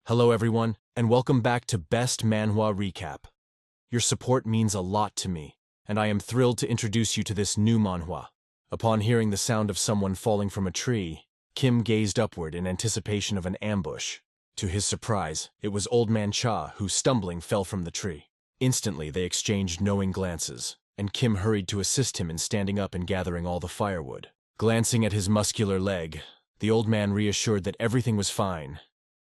Hello everyone, and welcome back to Best Manhwa Recap. Your support means a lot to me, and I am thrilled to introduce you to this new manhwa. Upon hearing the sound of someone falling from a tree, Kim gazed upward in anticipation of an ambush. To his surprise, it was Old Man Cha who, stumbling, fell from the tree. Instantly, they exchanged knowing glances, and Kim hurried to assist him in standing up and gathering all the firewood. Glancing at his muscular leg, the old man reassured that everything was fine.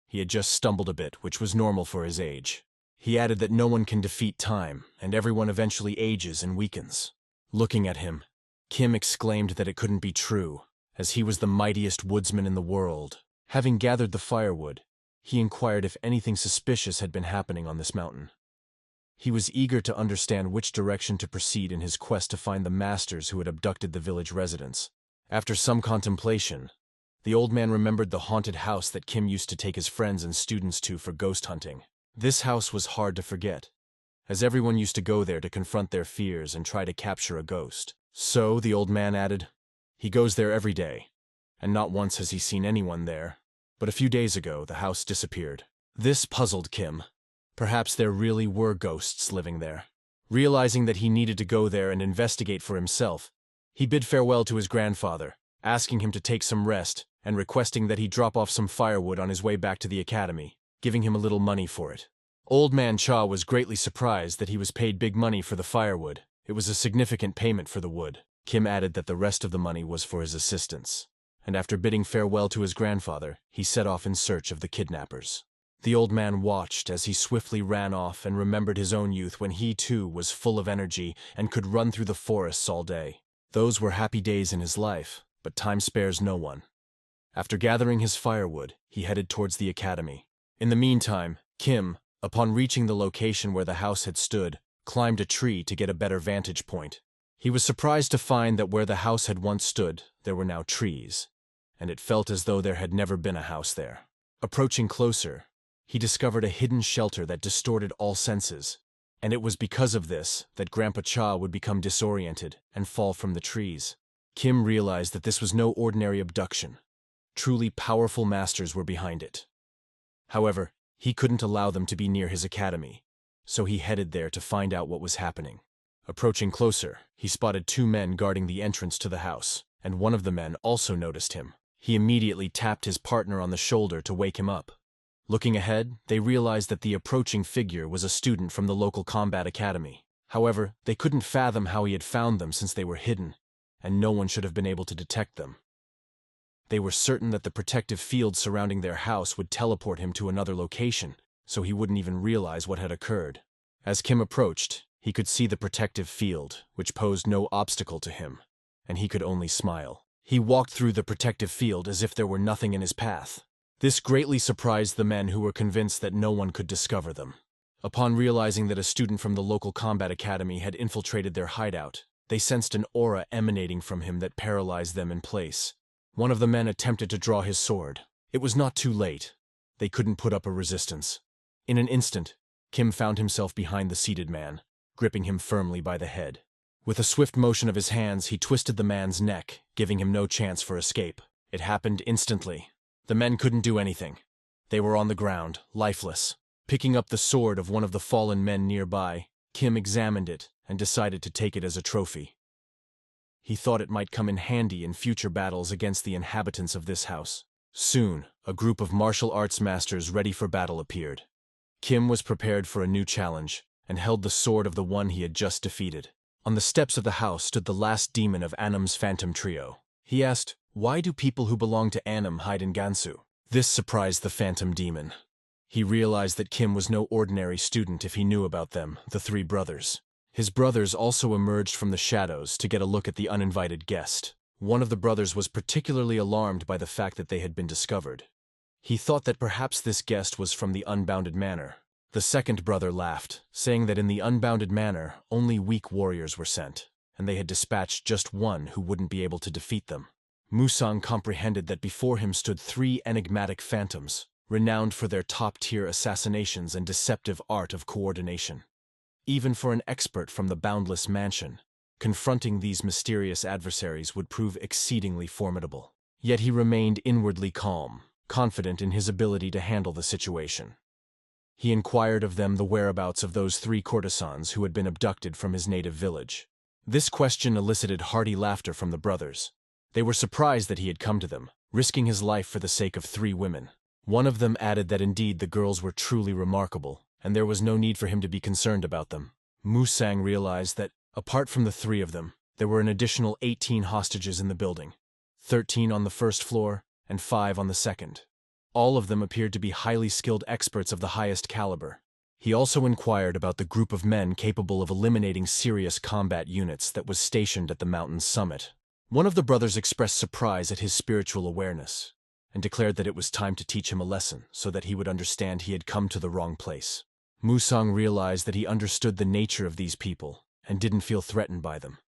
He had just stumbled a bit, which was normal for his age. He added that no one can defeat time, and everyone eventually ages and weakens. Looking at him, Kim exclaimed that it couldn't be true, as he was the mightiest woodsman in the world. Having gathered the firewood, he inquired if anything suspicious had been happening on this mountain. He was eager to understand which direction to proceed in his quest to find the masters who had abducted the village residents. After some contemplation, the old man remembered the haunted house that Kim used to take his friends and students to for ghost hunting. This house was hard to forget, as everyone used to go there to confront their fears and try to capture a ghost. So, the old man added, he goes there every day, and not once has he seen anyone there. But a few days ago, the house disappeared. This puzzled Kim. Perhaps there really were ghosts living there. Realizing that he needed to go there and investigate for himself, he bid farewell to his grandfather, asking him to take some rest and requesting that he drop off some firewood on his way back to the academy, giving him a little money for it. Old Man Cha was greatly surprised that he was paid big money for the firewood. It was a significant payment for the wood. Kim added that the rest of the money was for his assistants, and after bidding farewell to his grandfather, he set off in search of the kidnappers. The old man watched as he swiftly ran off and remembered his own youth when he too was full of energy and could run through the forests all day. Those were happy days in his life, but time spares no one. After gathering his firewood, he headed towards the academy. In the meantime, Kim, upon reaching the location where the house had stood, climbed a tree to get a better vantage point. He was surprised to find that where the house had once stood, there were now trees, and it felt as though there had never been a house there. Approaching closer, he discovered a hidden shelter that distorted all senses, and it was because of this that Grandpa Cha would become disoriented and fall from the trees. Kim realized that this was no ordinary abduction. Truly powerful masters were behind it. However, he couldn't allow them to be near his academy, so he headed there to find out what was happening. Approaching closer, he spotted two men guarding the entrance to the house, and one of the men also noticed him. He immediately tapped his partner on the shoulder to wake him up. Looking ahead, they realized that the approaching figure was a student from the local combat academy. However, they couldn't fathom how he had found them since they were hidden, and no one should have been able to detect them. They were certain that the protective field surrounding their house would teleport him to another location, so he wouldn't even realize what had occurred. As Kim approached, he could see the protective field, which posed no obstacle to him, and he could only smile. He walked through the protective field as if there were nothing in his path. This greatly surprised the men who were convinced that no one could discover them. Upon realizing that a student from the local combat academy had infiltrated their hideout, they sensed an aura emanating from him that paralyzed them in place. One of the men attempted to draw his sword. It was not too late. They couldn't put up a resistance. In an instant, Kim found himself behind the seated man, gripping him firmly by the head. With a swift motion of his hands, he twisted the man's neck, giving him no chance for escape. It happened instantly. The men couldn't do anything. They were on the ground, lifeless. Picking up the sword of one of the fallen men nearby, Kim examined it and decided to take it as a trophy. He thought it might come in handy in future battles against the inhabitants of this house. Soon, a group of martial arts masters ready for battle appeared. Kim was prepared for a new challenge and held the sword of the one he had just defeated. On the steps of the house stood the last demon of Annam's phantom trio. He asked, "Why do people who belong to Annam hide in Gansu?" This surprised the phantom demon. He realized that Kim was no ordinary student if he knew about them, the three brothers. His brothers also emerged from the shadows to get a look at the uninvited guest. One of the brothers was particularly alarmed by the fact that they had been discovered. He thought that perhaps this guest was from the Unbounded Manor. The second brother laughed, saying that in the Unbounded Manor, only weak warriors were sent, and they had dispatched just one who wouldn't be able to defeat them. Musang comprehended that before him stood three enigmatic phantoms, renowned for their top-tier assassinations and deceptive art of coordination. Even for an expert from the Boundless Mansion, confronting these mysterious adversaries would prove exceedingly formidable. Yet he remained inwardly calm, confident in his ability to handle the situation. He inquired of them the whereabouts of those 3 courtesans who had been abducted from his native village. This question elicited hearty laughter from the brothers. They were surprised that he had come to them, risking his life for the sake of 3 women. One of them added that indeed the girls were truly remarkable, and there was no need for him to be concerned about them. Musang realized that, apart from the 3 of them, there were an additional 18 hostages in the building, 13 on the first floor and 5 on the second. All of them appeared to be highly skilled experts of the highest caliber. He also inquired about the group of men capable of eliminating serious combat units that was stationed at the mountain's summit. One of the brothers expressed surprise at his spiritual awareness, and declared that it was time to teach him a lesson so that he would understand he had come to the wrong place. Musang realized that he understood the nature of these people and didn't feel threatened by them.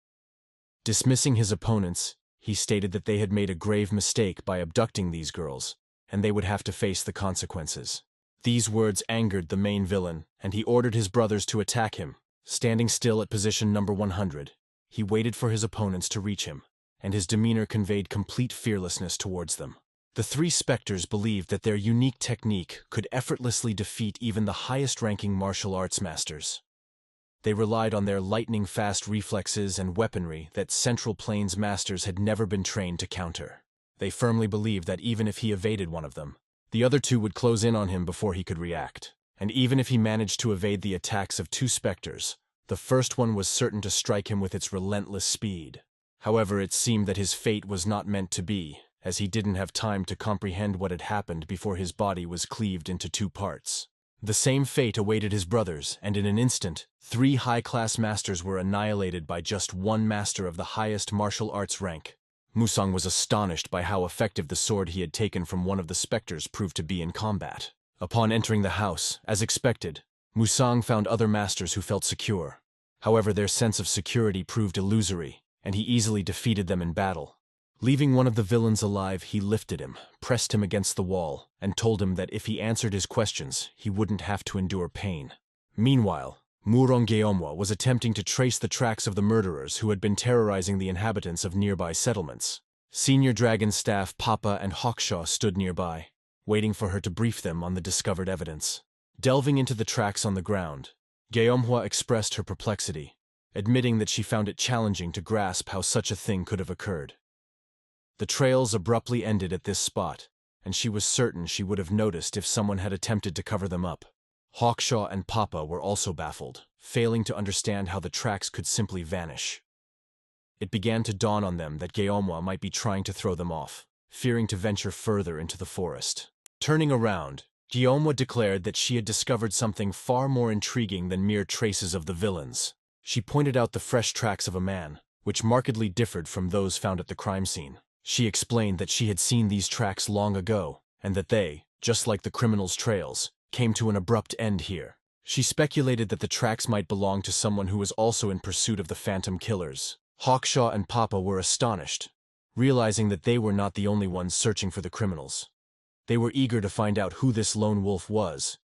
Dismissing his opponents, he stated that they had made a grave mistake by abducting these girls, and they would have to face the consequences. These words angered the main villain, and he ordered his brothers to attack him. Standing still at position number 100, he waited for his opponents to reach him, and his demeanor conveyed complete fearlessness towards them. The 3 specters believed that their unique technique could effortlessly defeat even the highest-ranking martial arts masters. They relied on their lightning-fast reflexes and weaponry that Central Plains masters had never been trained to counter. They firmly believed that even if he evaded one of them, the other 2 would close in on him before he could react. And even if he managed to evade the attacks of 2 specters, the first one was certain to strike him with its relentless speed. However, it seemed that his fate was not meant to be, as he didn't have time to comprehend what had happened before his body was cleaved into 2 parts. The same fate awaited his brothers, and in an instant, 3 high-class masters were annihilated by just 1 master of the highest martial arts rank. Musang was astonished by how effective the sword he had taken from one of the specters proved to be in combat. Upon entering the house, as expected, Musang found other masters who felt secure. However, their sense of security proved illusory, and he easily defeated them in battle. Leaving one of the villains alive, he lifted him, pressed him against the wall, and told him that if he answered his questions, he wouldn't have to endure pain. Meanwhile, Geomwa was attempting to trace the tracks of the murderers who had been terrorizing the inhabitants of nearby settlements. Senior Dragon staff Papa and Hawkshaw stood nearby, waiting for her to brief them on the discovered evidence. Delving into the tracks on the ground, Geomwa expressed her perplexity, admitting that she found it challenging to grasp how such a thing could have occurred. The trails abruptly ended at this spot, and she was certain she would have noticed if someone had attempted to cover them up. Hawkshaw and Papa were also baffled, failing to understand how the tracks could simply vanish. It began to dawn on them that Geomwa might be trying to throw them off, fearing to venture further into the forest. Turning around, Geomwa declared that she had discovered something far more intriguing than mere traces of the villains. She pointed out the fresh tracks of a man, which markedly differed from those found at the crime scene. She explained that she had seen these tracks long ago, and that they, just like the criminals' trails, came to an abrupt end here. She speculated that the tracks might belong to someone who was also in pursuit of the phantom killers. Hawkshaw and Papa were astonished, realizing that they were not the only ones searching for the criminals. They were eager to find out who this lone wolf was,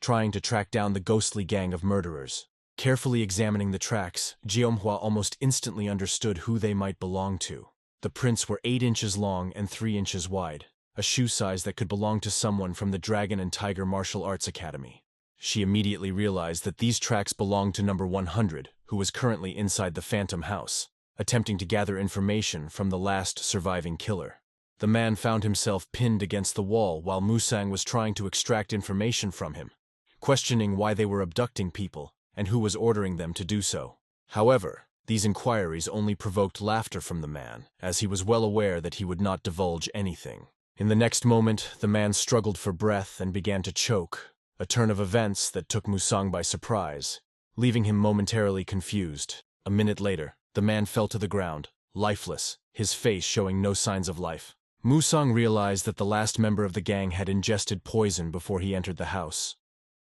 trying to track down the ghostly gang of murderers. Carefully examining the tracks, Geomhua almost instantly understood who they might belong to. The prints were 8 inches long and 3 inches wide, a shoe size that could belong to someone from the Dragon and Tiger Martial Arts Academy. She immediately realized that these tracks belonged to number 100, who was currently inside the Phantom House, attempting to gather information from the last surviving killer. The man found himself pinned against the wall while Musang was trying to extract information from him, questioning why they were abducting people and who was ordering them to do so. However, these inquiries only provoked laughter from the man, as he was well aware that he would not divulge anything. In the next moment, the man struggled for breath and began to choke, a turn of events that took Musang by surprise, leaving him momentarily confused. A minute later, the man fell to the ground, lifeless, his face showing no signs of life. Musang realized that the last member of the gang had ingested poison before he entered the house,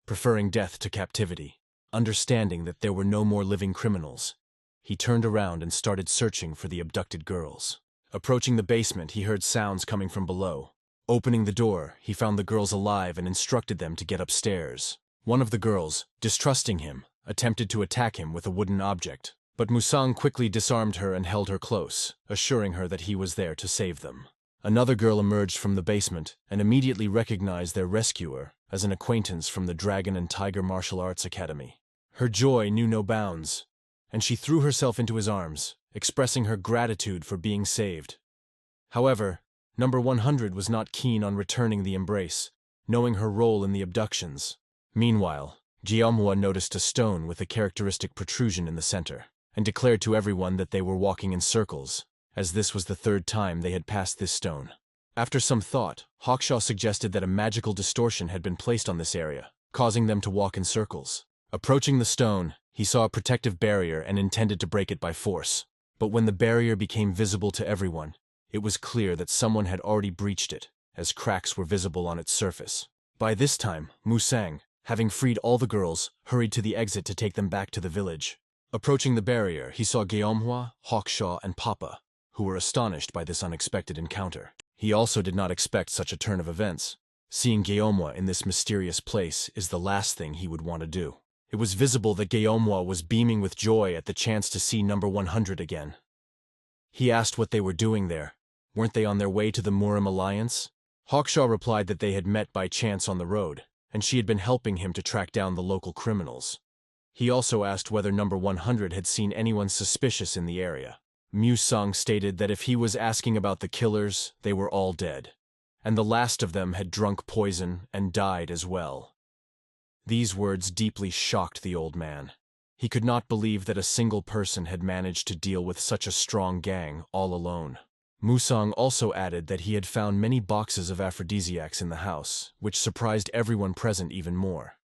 preferring death to captivity. Understanding that there were no more living criminals, he turned around and started searching for the abducted girls. Approaching the basement, he heard sounds coming from below. Opening the door, he found the girls alive and instructed them to get upstairs. One of the girls, distrusting him, attempted to attack him with a wooden object, but Musang quickly disarmed her and held her close, assuring her that he was there to save them. Another girl emerged from the basement and immediately recognized their rescuer as an acquaintance from the Dragon and Tiger Martial Arts Academy. Her joy knew no bounds, and she threw herself into his arms, expressing her gratitude for being saved. However, number 100 was not keen on returning the embrace, knowing her role in the abductions. Meanwhile, Manhwa noticed a stone with a characteristic protrusion in the center, and declared to everyone that they were walking in circles, as this was the third time they had passed this stone. After some thought, Hawkshaw suggested that a magical distortion had been placed on this area, causing them to walk in circles. Approaching the stone, he saw a protective barrier and intended to break it by force. But when the barrier became visible to everyone, it was clear that someone had already breached it, as cracks were visible on its surface. By this time, Musang, having freed all the girls, hurried to the exit to take them back to the village. Approaching the barrier, he saw Manhwa, Hawkshaw, and Papa, who were astonished by this unexpected encounter. He also did not expect such a turn of events. Seeing Manhwa in this mysterious place is the last thing he would want to do. It was visible that Manhwa was beaming with joy at the chance to see number 100 again. He asked what they were doing there. Weren't they on their way to the Murim Alliance? Hawkshaw replied that they had met by chance on the road, and she had been helping him to track down the local criminals. He also asked whether number 100 had seen anyone suspicious in the area. Musang stated that if he was asking about the killers, they were all dead, and the last of them had drunk poison and died as well. These words deeply shocked the old man. He could not believe that a single person had managed to deal with such a strong gang all alone. Musang also added that he had found many boxes of aphrodisiacs in the house, which surprised everyone present even more.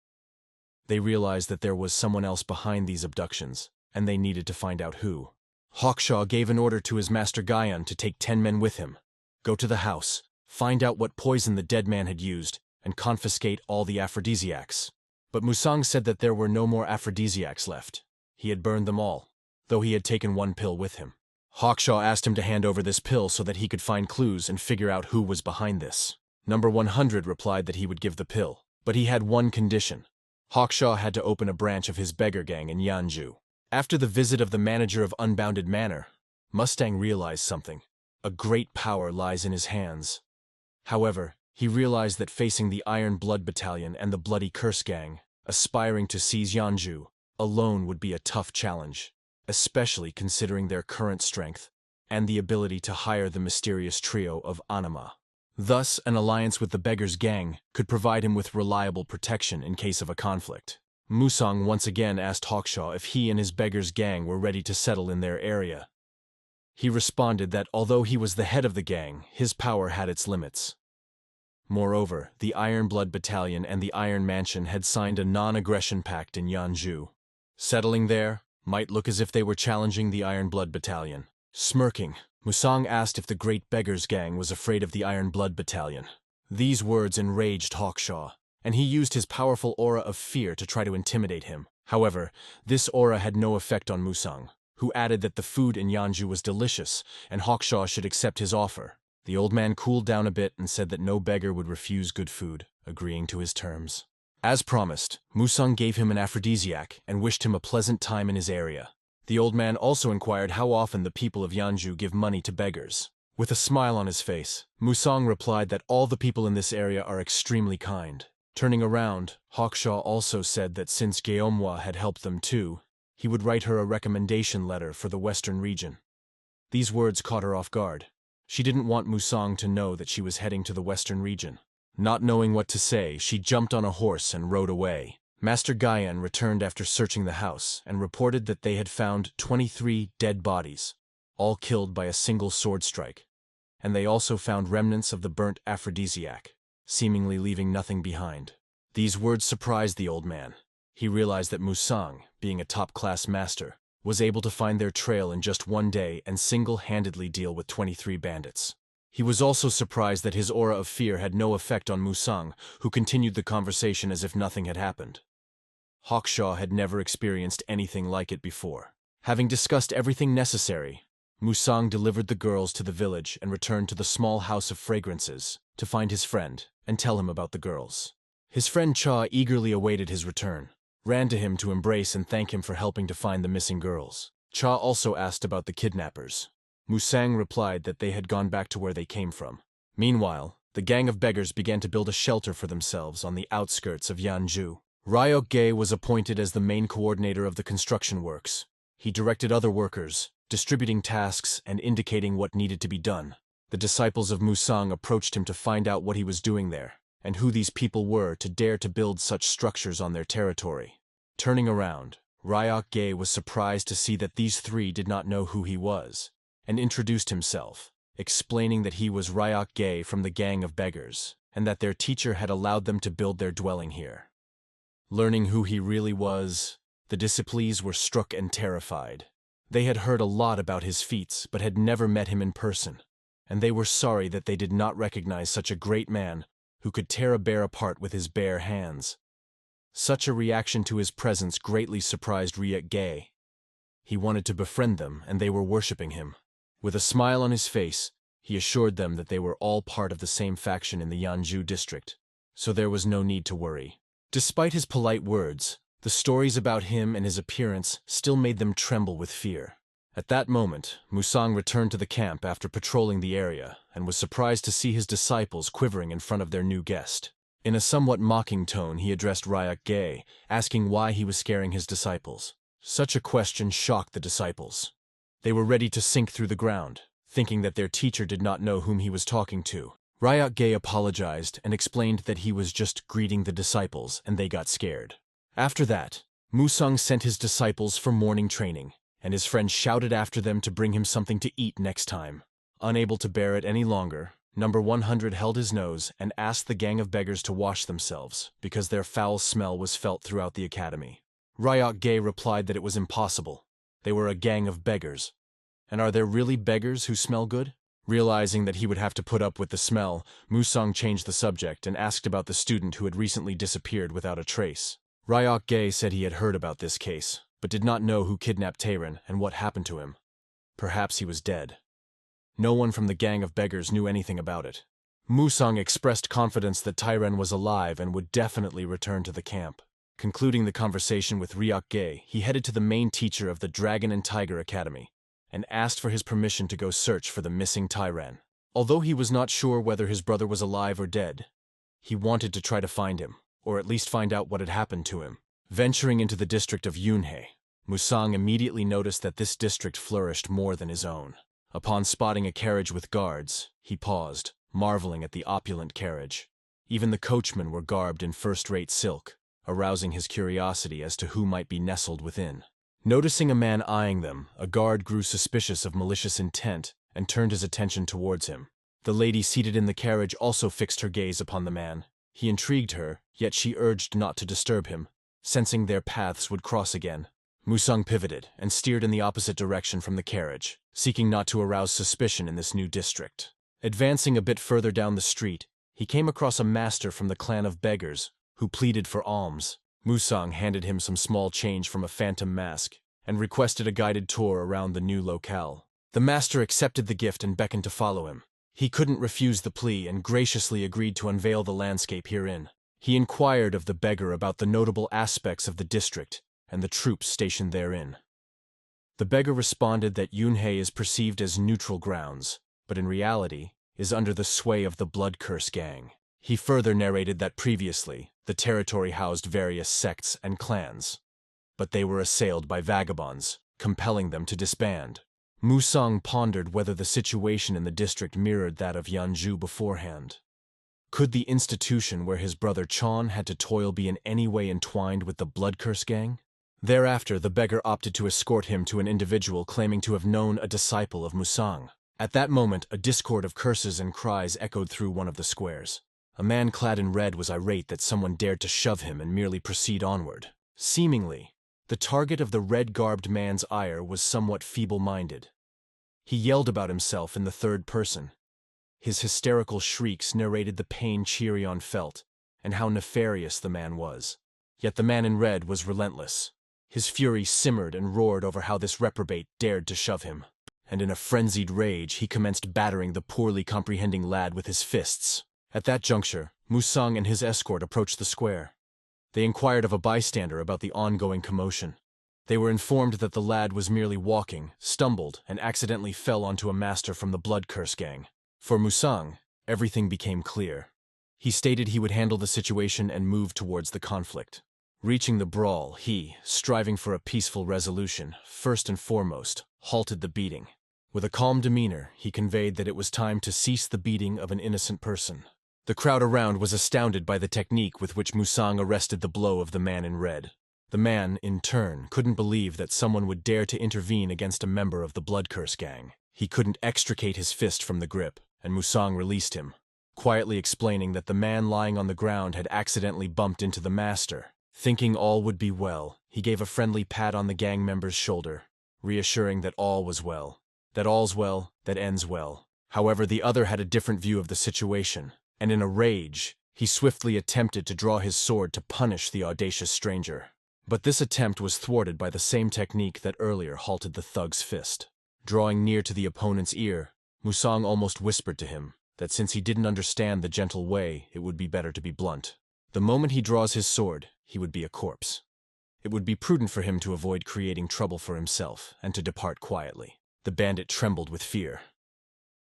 They realized that there was someone else behind these abductions, and they needed to find out who. Hawkshaw gave an order to his master Guyan to take 10 men with him, go to the house, find out what poison the dead man had used, and confiscate all the aphrodisiacs. But Musang said that there were no more aphrodisiacs left. He had burned them all, though he had taken one pill with him. Hawkshaw asked him to hand over this pill so that he could find clues and figure out who was behind this. Number 100 replied that he would give the pill, but he had one condition. Hawkshaw had to open a branch of his beggar gang in Yanju. After the visit of the manager of Unbounded Manor, Mustang realized something. A great power lies in his hands. However, he realized that facing the Iron Blood Battalion and the Bloody Curse Gang, aspiring to seize Yanju, alone would be a tough challenge, especially considering their current strength and the ability to hire the mysterious trio of Anima. Thus, an alliance with the Beggars Gang could provide him with reliable protection in case of a conflict. Musang once again asked Hawkshaw if he and his Beggars Gang were ready to settle in their area. He responded that although he was the head of the gang, his power had its limits. Moreover, the Iron Blood Battalion and the Iron Mansion had signed a non-aggression pact in Yanju. Settling there might look as if they were challenging the Iron Blood Battalion. Smirking, Musang asked if the Great Beggars Gang was afraid of the Iron Blood Battalion. These words enraged Hawkshaw, and he used his powerful aura of fear to try to intimidate him. However, this aura had no effect on Musang, who added that the food in Yanju was delicious and Hawkshaw should accept his offer. The old man cooled down a bit and said that no beggar would refuse good food, agreeing to his terms. As promised, Musang gave him an aphrodisiac and wished him a pleasant time in his area. The old man also inquired how often the people of Yanju give money to beggars. With a smile on his face, Musang replied that all the people in this area are extremely kind. Turning around, Hawkshaw also said that since Manhwa had helped them too, he would write her a recommendation letter for the western region. These words caught her off guard. She didn't want Musang to know that she was heading to the western region. Not knowing what to say, she jumped on a horse and rode away. Master Guyan returned after searching the house and reported that they had found 23 dead bodies, all killed by a single sword strike, and they also found remnants of the burnt aphrodisiac, seemingly leaving nothing behind. These words surprised the old man. He realized that Musang, being a top-class master, was able to find their trail in just one day and single-handedly deal with 23 bandits. He was also surprised that his aura of fear had no effect on Musang, who continued the conversation as if nothing had happened. Hawkshaw had never experienced anything like it before. Having discussed everything necessary, Musang delivered the girls to the village and returned to the small house of fragrances to find his friend and tell him about the girls. His friend Cha eagerly awaited his return, ran to him to embrace and thank him for helping to find the missing girls. Cha also asked about the kidnappers. Musang replied that they had gone back to where they came from. Meanwhile, the gang of beggars began to build a shelter for themselves on the outskirts of Yanju. Ryok-gae was appointed as the main coordinator of the construction works. He directed other workers, distributing tasks and indicating what needed to be done. The disciples of Musang approached him to find out what he was doing there, and who these people were to dare to build such structures on their territory. Turning around, Ryok-gae was surprised to see that these three did not know who he was, and introduced himself, explaining that he was Ryok-gae from the gang of beggars, and that their teacher had allowed them to build their dwelling here. Learning who he really was, the disciples were struck and terrified. They had heard a lot about his feats, but had never met him in person, and they were sorry that they did not recognize such a great man who could tear a bear apart with his bare hands. Such a reaction to his presence greatly surprised Ryok-gae. He wanted to befriend them, and they were worshipping him. With a smile on his face, he assured them that they were all part of the same faction in the Yanju district, so there was no need to worry. Despite his polite words, the stories about him and his appearance still made them tremble with fear. At that moment, Musang returned to the camp after patrolling the area and was surprised to see his disciples quivering in front of their new guest. In a somewhat mocking tone, he addressed Ryok-gae, asking why he was scaring his disciples. Such a question shocked the disciples. They were ready to sink through the ground, thinking that their teacher did not know whom he was talking to. Ryok-gae apologized and explained that he was just greeting the disciples and they got scared. After that, Musang sent his disciples for morning training, and his friend shouted after them to bring him something to eat next time. Unable to bear it any longer, Number 100 held his nose and asked the gang of beggars to wash themselves because their foul smell was felt throughout the academy. Ryok-gae replied that it was impossible. They were a gang of beggars. And are there really beggars who smell good? Realizing that he would have to put up with the smell, Musang changed the subject and asked about the student who had recently disappeared without a trace. Ryok-gae said he had heard about this case, but did not know who kidnapped Taerin and what happened to him. Perhaps he was dead. No one from the gang of beggars knew anything about it. Musang expressed confidence that Taerin was alive and would definitely return to the camp. Concluding the conversation with Ryok-gae, he headed to the main teacher of the Dragon and Tiger Academy and asked for his permission to go search for the missing Taerin. Although he was not sure whether his brother was alive or dead, he wanted to try to find him, or at least find out what had happened to him. Venturing into the district of Yunhei, Musang immediately noticed that this district flourished more than his own. Upon spotting a carriage with guards, he paused, marveling at the opulent carriage. Even the coachmen were garbed in first-rate silk, arousing his curiosity as to who might be nestled within. Noticing a man eyeing them, a guard grew suspicious of malicious intent and turned his attention towards him. The lady seated in the carriage also fixed her gaze upon the man. He intrigued her, yet she urged not to disturb him, sensing their paths would cross again. Musang pivoted and steered in the opposite direction from the carriage, seeking not to arouse suspicion in this new district. Advancing a bit further down the street, he came across a master from the clan of beggars, who pleaded for alms. Musang handed him some small change from a phantom mask and requested a guided tour around the new locale. The master accepted the gift and beckoned to follow him. He couldn't refuse the plea and graciously agreed to unveil the landscape herein. He inquired of the beggar about the notable aspects of the district and the troops stationed therein. The beggar responded that Yunhei is perceived as neutral grounds, but in reality is under the sway of the Blood Curse gang. He further narrated that previously, the territory housed various sects and clans, but they were assailed by vagabonds, compelling them to disband. Musang pondered whether the situation in the district mirrored that of Yanju beforehand. Could the institution where his brother Chon had to toil be in any way entwined with the Blood Curse gang? Thereafter, the beggar opted to escort him to an individual claiming to have known a disciple of Musang. At that moment, a discord of curses and cries echoed through one of the squares. A man clad in red was irate that someone dared to shove him and merely proceed onward. Seemingly, the target of the red-garbed man's ire was somewhat feeble-minded. He yelled about himself in the third person. His hysterical shrieks narrated the pain Chirion felt and how nefarious the man was. Yet the man in red was relentless. His fury simmered and roared over how this reprobate dared to shove him, and in a frenzied rage he commenced battering the poorly comprehending lad with his fists. At that juncture, Musang and his escort approached the square. They inquired of a bystander about the ongoing commotion. They were informed that the lad was merely walking, stumbled, and accidentally fell onto a master from the Blood Curse gang. For Musang, everything became clear. He stated he would handle the situation and move towards the conflict. Reaching the brawl, he, striving for a peaceful resolution, first and foremost, halted the beating. With a calm demeanor, he conveyed that it was time to cease the beating of an innocent person. The crowd around was astounded by the technique with which Musang arrested the blow of the man in red. The man, in turn, couldn't believe that someone would dare to intervene against a member of the Blood Curse gang. He couldn't extricate his fist from the grip, and Musang released him, quietly explaining that the man lying on the ground had accidentally bumped into the master. Thinking all would be well, he gave a friendly pat on the gang member's shoulder, reassuring that all was well. That all's well, that ends well. However, the other had a different view of the situation, and in a rage, he swiftly attempted to draw his sword to punish the audacious stranger. But this attempt was thwarted by the same technique that earlier halted the thug's fist. Drawing near to the opponent's ear, Musang almost whispered to him that since he didn't understand the gentle way, it would be better to be blunt. The moment he draws his sword, he would be a corpse. It would be prudent for him to avoid creating trouble for himself and to depart quietly. The bandit trembled with fear.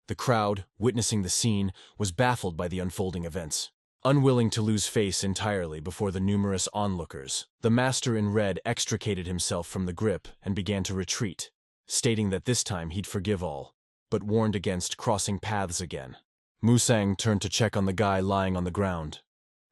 The crowd, witnessing the scene, was baffled by the unfolding events. Unwilling to lose face entirely before the numerous onlookers, the master in red extricated himself from the grip and began to retreat, stating that this time he'd forgive all, but warned against crossing paths again. Musang turned to check on the guy lying on the ground.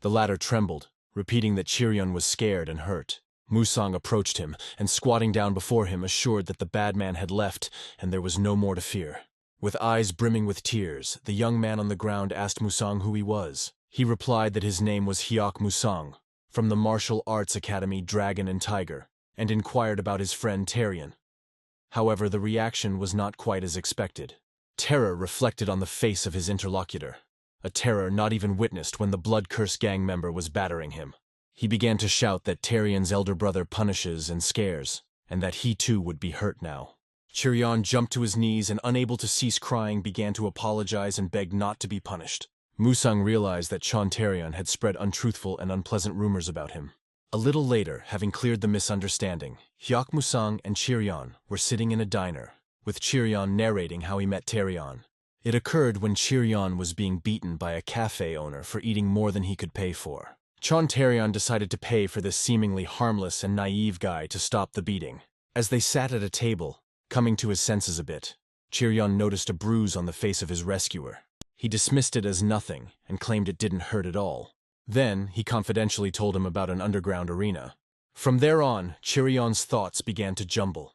The latter trembled, repeating that Chiryeon was scared and hurt. Musang approached him, and squatting down before him assured that the bad man had left and there was no more to fear. With eyes brimming with tears, the young man on the ground asked Musang who he was. He replied that his name was Hyok Musang, from the martial arts academy Dragon and Tiger, and inquired about his friend Tarion. However, the reaction was not quite as expected. Terror reflected on the face of his interlocutor, a terror not even witnessed when the Blood Curse gang member was battering him. He began to shout that Tarion's elder brother punishes and scares, and that he too would be hurt now. Chiryeon jumped to his knees and, unable to cease crying, began to apologize and beg not to be punished. Musang realized that Tarion had spread untruthful and unpleasant rumors about him. A little later, having cleared the misunderstanding, Hyok Musang and Chiryeon were sitting in a diner, with Chiryeon narrating how he met Tarion. It occurred when Chiryeon was being beaten by a cafe owner for eating more than he could pay for. Tarion decided to pay for this seemingly harmless and naive guy to stop the beating. As they sat at a table, coming to his senses a bit, Chiryeon noticed a bruise on the face of his rescuer. He dismissed it as nothing and claimed it didn't hurt at all. Then, he confidentially told him about an underground arena. From there on, Chiryeon's thoughts began to jumble.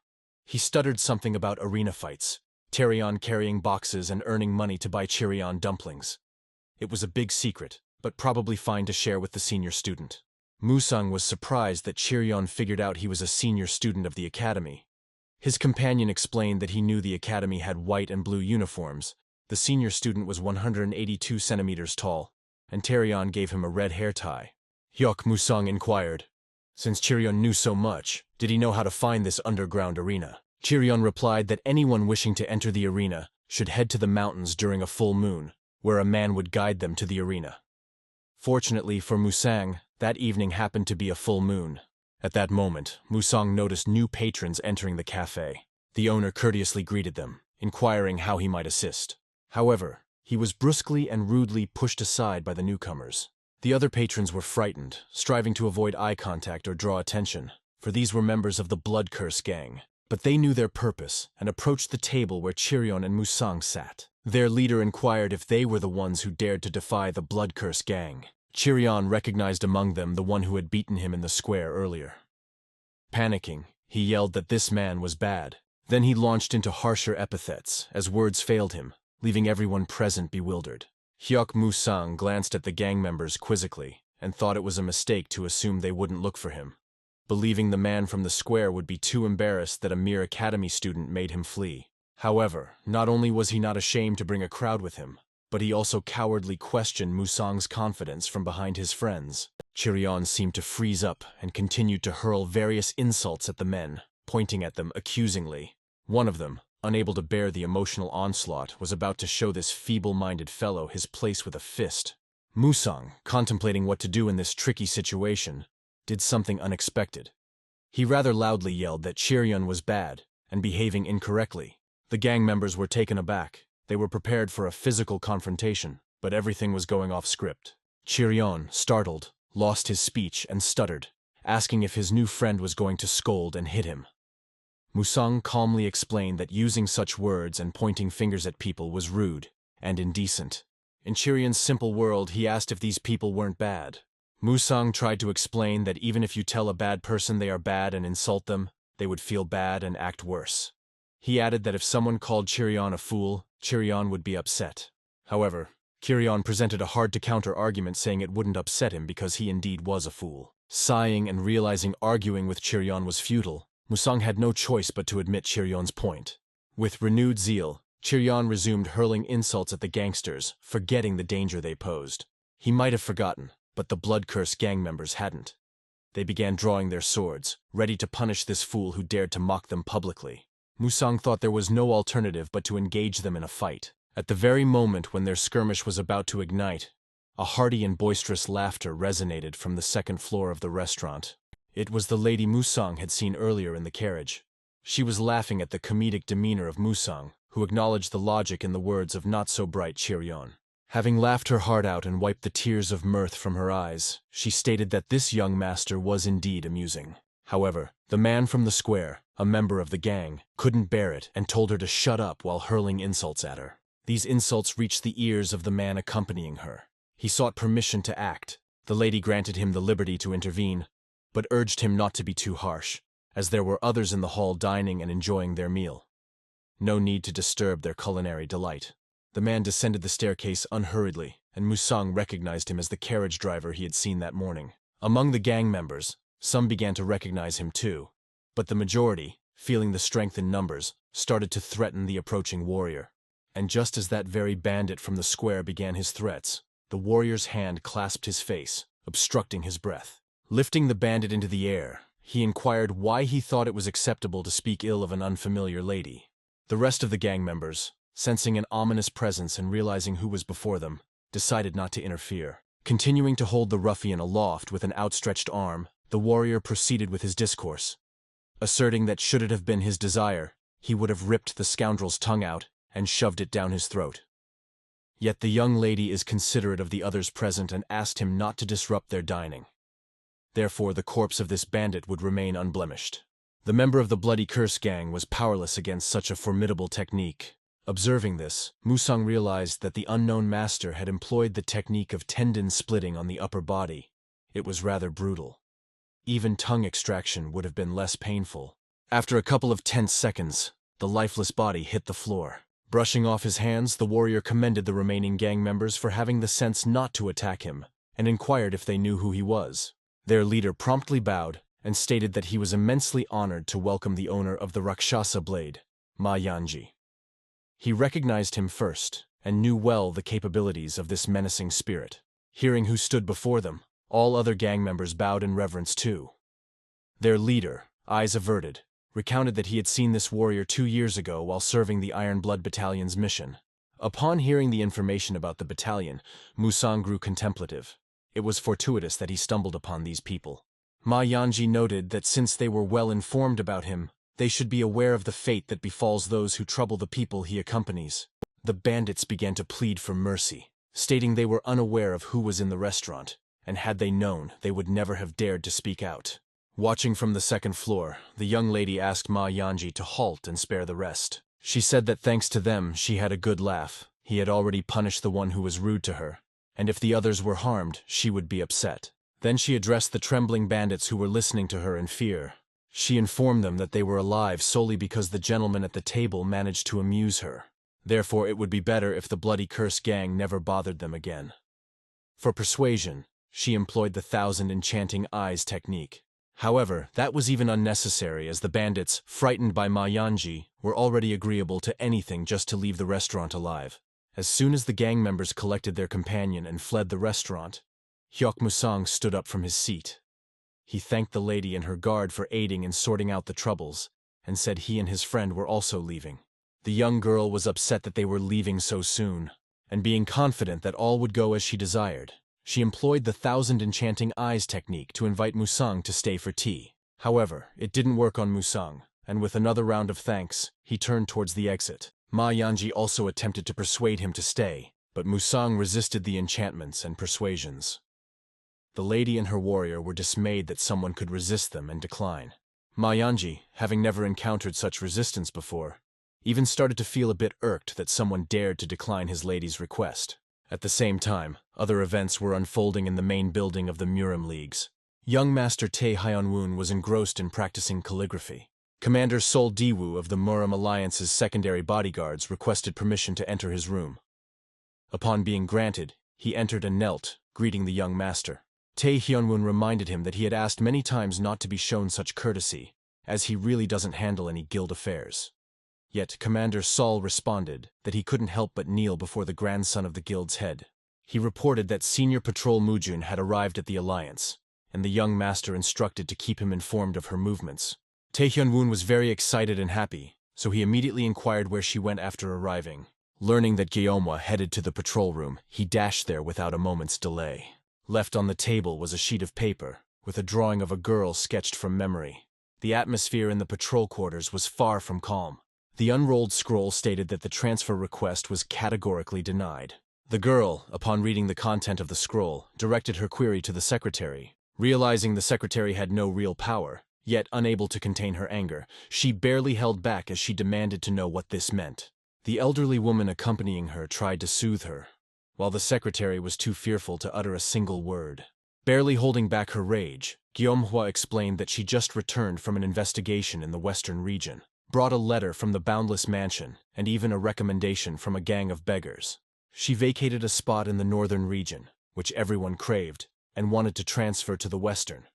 He stuttered something about arena fights, Tarion carrying boxes and earning money to buy Chiryeon dumplings. It was a big secret, but probably fine to share with the senior student. Musang was surprised that Chiryeon figured out he was a senior student of the academy. His companion explained that he knew the academy had white and blue uniforms. The senior student was 182 centimeters tall, and Tarion gave him a red hair tie. Hyok Musang inquired, since Chiryeon knew so much, did he know how to find this underground arena? Chiryeon replied that anyone wishing to enter the arena should head to the mountains during a full moon, where a man would guide them to the arena. Fortunately for Musang, that evening happened to be a full moon. At that moment, Musang noticed new patrons entering the cafe. The owner courteously greeted them, inquiring how he might assist. However, he was brusquely and rudely pushed aside by the newcomers. The other patrons were frightened, striving to avoid eye contact or draw attention, for these were members of the Blood Curse gang. But they knew their purpose and approached the table where Chiryeon and Musang sat. Their leader inquired if they were the ones who dared to defy the Blood Curse gang. Chiryeon recognized among them the one who had beaten him in the square earlier. Panicking, he yelled that this man was bad. Then he launched into harsher epithets as words failed him, leaving everyone present bewildered. Hyok Musang glanced at the gang members quizzically and thought it was a mistake to assume they wouldn't look for him, believing the man from the square would be too embarrassed that a mere academy student made him flee. However, not only was he not ashamed to bring a crowd with him, but he also cowardly questioned Musang's confidence from behind his friends. Chiryeon seemed to freeze up and continued to hurl various insults at the men, pointing at them accusingly. One of them, unable to bear the emotional onslaught, was about to show this feeble-minded fellow his place with a fist. Musang, contemplating what to do in this tricky situation, did something unexpected. He rather loudly yelled that Chiryeon was bad and behaving incorrectly. The gang members were taken aback. They were prepared for a physical confrontation. but everything was going off script. Chirion, startled, lost his speech and stuttered, asking if his new friend was going to scold and hit him. Musang calmly explained that using such words and pointing fingers at people was rude and indecent. In Chirion's simple world, he asked if these people weren't bad. Musang tried to explain that even if you tell a bad person they are bad and insult them, they would feel bad and act worse. He added that if someone called Chirion a fool, Chirion would be upset. However, Chirion presented a hard-to-counter argument saying it wouldn't upset him because he indeed was a fool. Sighing and realizing arguing with Chirion was futile, Musang had no choice but to admit Chirion's point. With renewed zeal, Chirion resumed hurling insults at the gangsters, forgetting the danger they posed. He might have forgotten, but the blood-cursed gang members hadn't. They began drawing their swords, ready to punish this fool who dared to mock them publicly. Musang thought there was no alternative but to engage them in a fight. At the very moment when their skirmish was about to ignite, a hearty and boisterous laughter resonated from the second floor of the restaurant. It was the lady Musang had seen earlier in the carriage. She was laughing at the comedic demeanor of Musang, who acknowledged the logic in the words of not-so-bright Chirion. Having laughed her heart out and wiped the tears of mirth from her eyes, she stated that this young master was indeed amusing. However, the man from the square, a member of the gang, couldn't bear it and told her to shut up while hurling insults at her. These insults reached the ears of the man accompanying her. He sought permission to act. The lady granted him the liberty to intervene, but urged him not to be too harsh, as there were others in the hall dining and enjoying their meal. No need to disturb their culinary delight. The man descended the staircase unhurriedly, and Musang recognized him as the carriage driver he had seen that morning. Among the gang members, some began to recognize him too, but the majority, feeling the strength in numbers, started to threaten the approaching warrior. And just as that very bandit from the square began his threats, the warrior's hand clasped his face, obstructing his breath. Lifting the bandit into the air, he inquired why he thought it was acceptable to speak ill of an unfamiliar lady. The rest of the gang members, sensing an ominous presence and realizing who was before them, decided not to interfere. Continuing to hold the ruffian aloft with an outstretched arm, the warrior proceeded with his discourse, asserting that should it have been his desire, he would have ripped the scoundrel's tongue out and shoved it down his throat. Yet the young lady is considerate of the others present and asked him not to disrupt their dining. Therefore, the corpse of this bandit would remain unblemished. The member of the Bloody Curse gang was powerless against such a formidable technique. Observing this, Musang realized that the unknown master had employed the technique of tendon splitting on the upper body. It was rather brutal. Even tongue extraction would have been less painful. After a couple of tense seconds, the lifeless body hit the floor. Brushing off his hands, the warrior commended the remaining gang members for having the sense not to attack him, and inquired if they knew who he was. Their leader promptly bowed and stated that he was immensely honored to welcome the owner of the Rakshasa blade, Ma Yanji. He recognized him first, and knew well the capabilities of this menacing spirit. Hearing who stood before them, all other gang members bowed in reverence too. Their leader, eyes averted, recounted that he had seen this warrior 2 years ago while serving the Iron Blood Battalion's mission. Upon hearing the information about the battalion, Musang grew contemplative. It was fortuitous that he stumbled upon these people. Ma Yanji noted that since they were well informed about him, they should be aware of the fate that befalls those who trouble the people he accompanies. The bandits began to plead for mercy, stating they were unaware of who was in the restaurant, and had they known, they would never have dared to speak out. Watching from the second floor, the young lady asked Ma Yanji to halt and spare the rest. She said that thanks to them, she had a good laugh. He had already punished the one who was rude to her, and if the others were harmed, she would be upset. Then she addressed the trembling bandits who were listening to her in fear. She informed them that they were alive solely because the gentleman at the table managed to amuse her. Therefore, it would be better if the Bloody Curse gang never bothered them again. For persuasion, she employed the 1,000 enchanting eyes technique. However, that was even unnecessary as the bandits, frightened by Ma Yanji, were already agreeable to anything just to leave the restaurant alive. As soon as the gang members collected their companion and fled the restaurant, Hyok Musang stood up from his seat. He thanked the lady and her guard for aiding in sorting out the troubles, and said he and his friend were also leaving. The young girl was upset that they were leaving so soon, and being confident that all would go as she desired, she employed the 1,000 enchanting eyes technique to invite Musang to stay for tea. However, it didn't work on Musang, and with another round of thanks, he turned towards the exit. Ma Yanji also attempted to persuade him to stay, but Musang resisted the enchantments and persuasions. The lady and her warrior were dismayed that someone could resist them and decline. Ma Yanji, having never encountered such resistance before, even started to feel a bit irked that someone dared to decline his lady's request. At the same time, other events were unfolding in the main building of the Murim Leagues. Young Master Tae Hyunwoon was engrossed in practicing calligraphy. Commander Sol Diwoo of the Murim Alliance's secondary bodyguards requested permission to enter his room. Upon being granted, he entered and knelt, greeting the young master. Tae Hyunwoon reminded him that he had asked many times not to be shown such courtesy, as he really doesn't handle any guild affairs. Yet Commander Sol responded that he couldn't help but kneel before the grandson of the guild's head. He reported that Senior Patrol Mujun had arrived at the Alliance, and the young master instructed to keep him informed of her movements. Tae Hyunwoon was very excited and happy, so he immediately inquired where she went after arriving. Learning that Gyeomwa headed to the patrol room, he dashed there without a moment's delay. Left on the table was a sheet of paper, with a drawing of a girl sketched from memory. The atmosphere in the patrol quarters was far from calm. The unrolled scroll stated that the transfer request was categorically denied. The girl, upon reading the content of the scroll, directed her query to the secretary. Realizing the secretary had no real power, yet unable to contain her anger, she barely held back as she demanded to know what this meant. The elderly woman accompanying her tried to soothe her, while the secretary was too fearful to utter a single word. Barely holding back her rage, Gyeomhwa explained that she just returned from an investigation in the western region, brought a letter from the Boundless Mansion, and even a recommendation from a gang of beggars. She vacated a spot in the northern region, which everyone craved, and wanted to transfer to the western,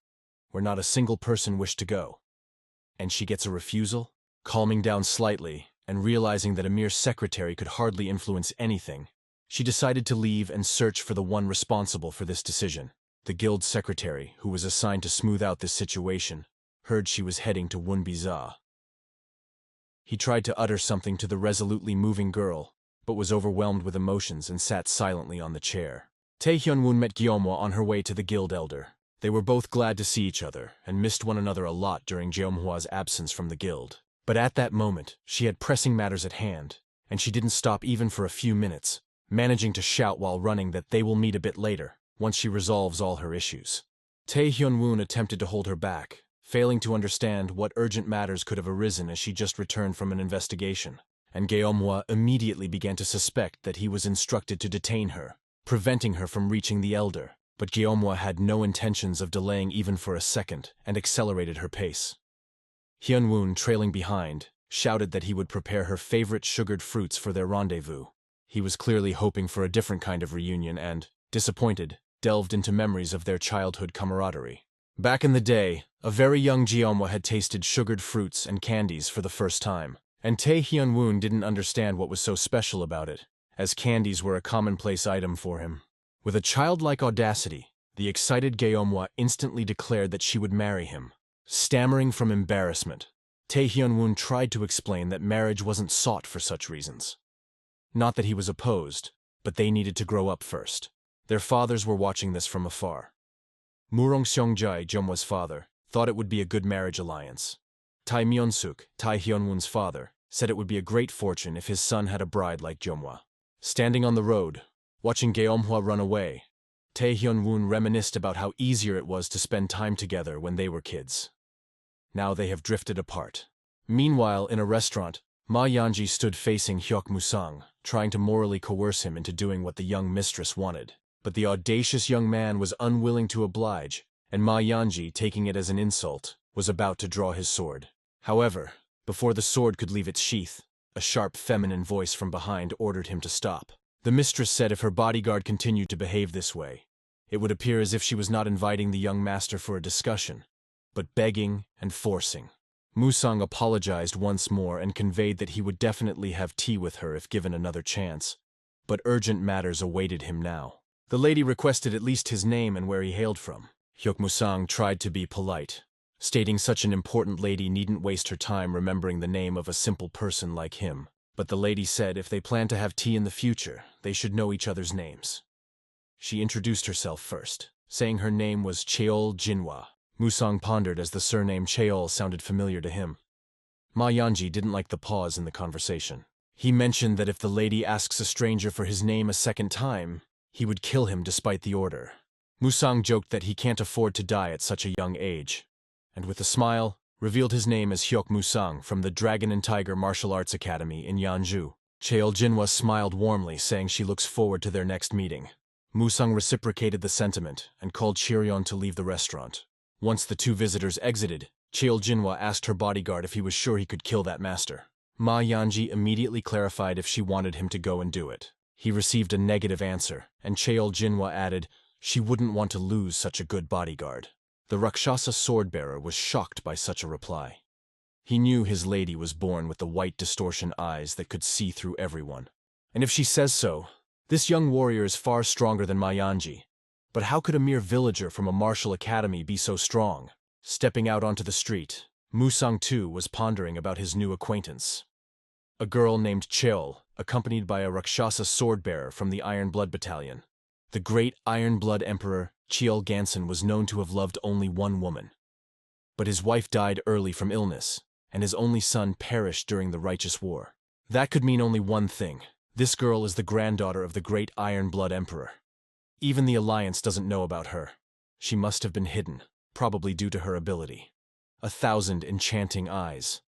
where not a single person wished to go. And she gets a refusal? Calming down slightly, and realizing that a mere secretary could hardly influence anything, she decided to leave and search for the one responsible for this decision. The guild secretary, who was assigned to smooth out this situation, heard she was heading to Wunbiza. He tried to utter something to the resolutely moving girl, but was overwhelmed with emotions and sat silently on the chair. Tae Hyunwoon met Gyeomwa on her way to the guild elder. They were both glad to see each other and missed one another a lot during Gyeomhwa's absence from the guild. But at that moment, she had pressing matters at hand, and she didn't stop even for a few minutes, managing to shout while running that they will meet a bit later, once she resolves all her issues. Tae Hyunwoon attempted to hold her back, failing to understand what urgent matters could have arisen as she just returned from an investigation, and Gyeomhwa immediately began to suspect that he was instructed to detain her, preventing her from reaching the elder. But Gyeomhwa had no intentions of delaying even for a second and accelerated her pace. Hyunwoon, trailing behind, shouted that he would prepare her favorite sugared fruits for their rendezvous. He was clearly hoping for a different kind of reunion and, disappointed, delved into memories of their childhood camaraderie. Back in the day, a very young Gyeomhwa had tasted sugared fruits and candies for the first time, and Tae Hyunwoon didn't understand what was so special about it, as candies were a commonplace item for him. With a childlike audacity, the excited Gyeomhwa instantly declared that she would marry him. Stammering from embarrassment, Tae Hyunwoon tried to explain that marriage wasn't sought for such reasons. Not that he was opposed, but they needed to grow up first. Their fathers were watching this from afar. Murong Seongjai, Gyeomhwa's father, thought it would be a good marriage alliance. Tae Myonsuk, Tae Hyunwoon's father, said it would be a great fortune if his son had a bride like Gyeomhwa. Standing on the road, watching Gyeomhwa run away, Tae Hyunwoon reminisced about how easier it was to spend time together when they were kids. Now they have drifted apart. Meanwhile, in a restaurant, Ma Yanji stood facing Hyuk Musang, trying to morally coerce him into doing what the young mistress wanted. But the audacious young man was unwilling to oblige, and Ma Yanji, taking it as an insult, was about to draw his sword. However, before the sword could leave its sheath, a sharp feminine voice from behind ordered him to stop. The mistress said if her bodyguard continued to behave this way, it would appear as if she was not inviting the young master for a discussion, but begging and forcing. Musang apologized once more and conveyed that he would definitely have tea with her if given another chance, but urgent matters awaited him now. The lady requested at least his name and where he hailed from. Hyuk Musang tried to be polite, stating such an important lady needn't waste her time remembering the name of a simple person like him. But the lady said if they planned to have tea in the future, they should know each other's names. She introduced herself first, saying her name was Cheol Jinhwa. Musang pondered as the surname Cheol sounded familiar to him. Ma Yanji didn't like the pause in the conversation. He mentioned that if the lady asks a stranger for his name a second time, he would kill him despite the order. Musang joked that he can't afford to die at such a young age, and with a smile, revealed his name as Hyuk Musang from the Dragon and Tiger Martial Arts Academy in Yanju. Cheol Jinhwa smiled warmly, saying she looks forward to their next meeting. Musang reciprocated the sentiment and called Chiryeon to leave the restaurant. Once the two visitors exited, Cheol Jinhwa asked her bodyguard if he was sure he could kill that master. Ma Yanji immediately clarified if she wanted him to go and do it. He received a negative answer, and Cheol Jinhwa added she wouldn't want to lose such a good bodyguard. The Rakshasa sword-bearer was shocked by such a reply. He knew his lady was born with the white distortion eyes that could see through everyone. And if she says so, this young warrior is far stronger than Ma Yanji. But how could a mere villager from a martial academy be so strong? Stepping out onto the street, Musang too was pondering about his new acquaintance. A girl named Cheol, accompanied by a Rakshasa sword-bearer from the Iron Blood Battalion. The great Iron Blood Emperor, Cheol Ganson, was known to have loved only one woman. But his wife died early from illness, and his only son perished during the Righteous War. That could mean only one thing. This girl is the granddaughter of the great Iron Blood Emperor. Even the Alliance doesn't know about her. She must have been hidden, probably due to her ability. 1,000 enchanting eyes.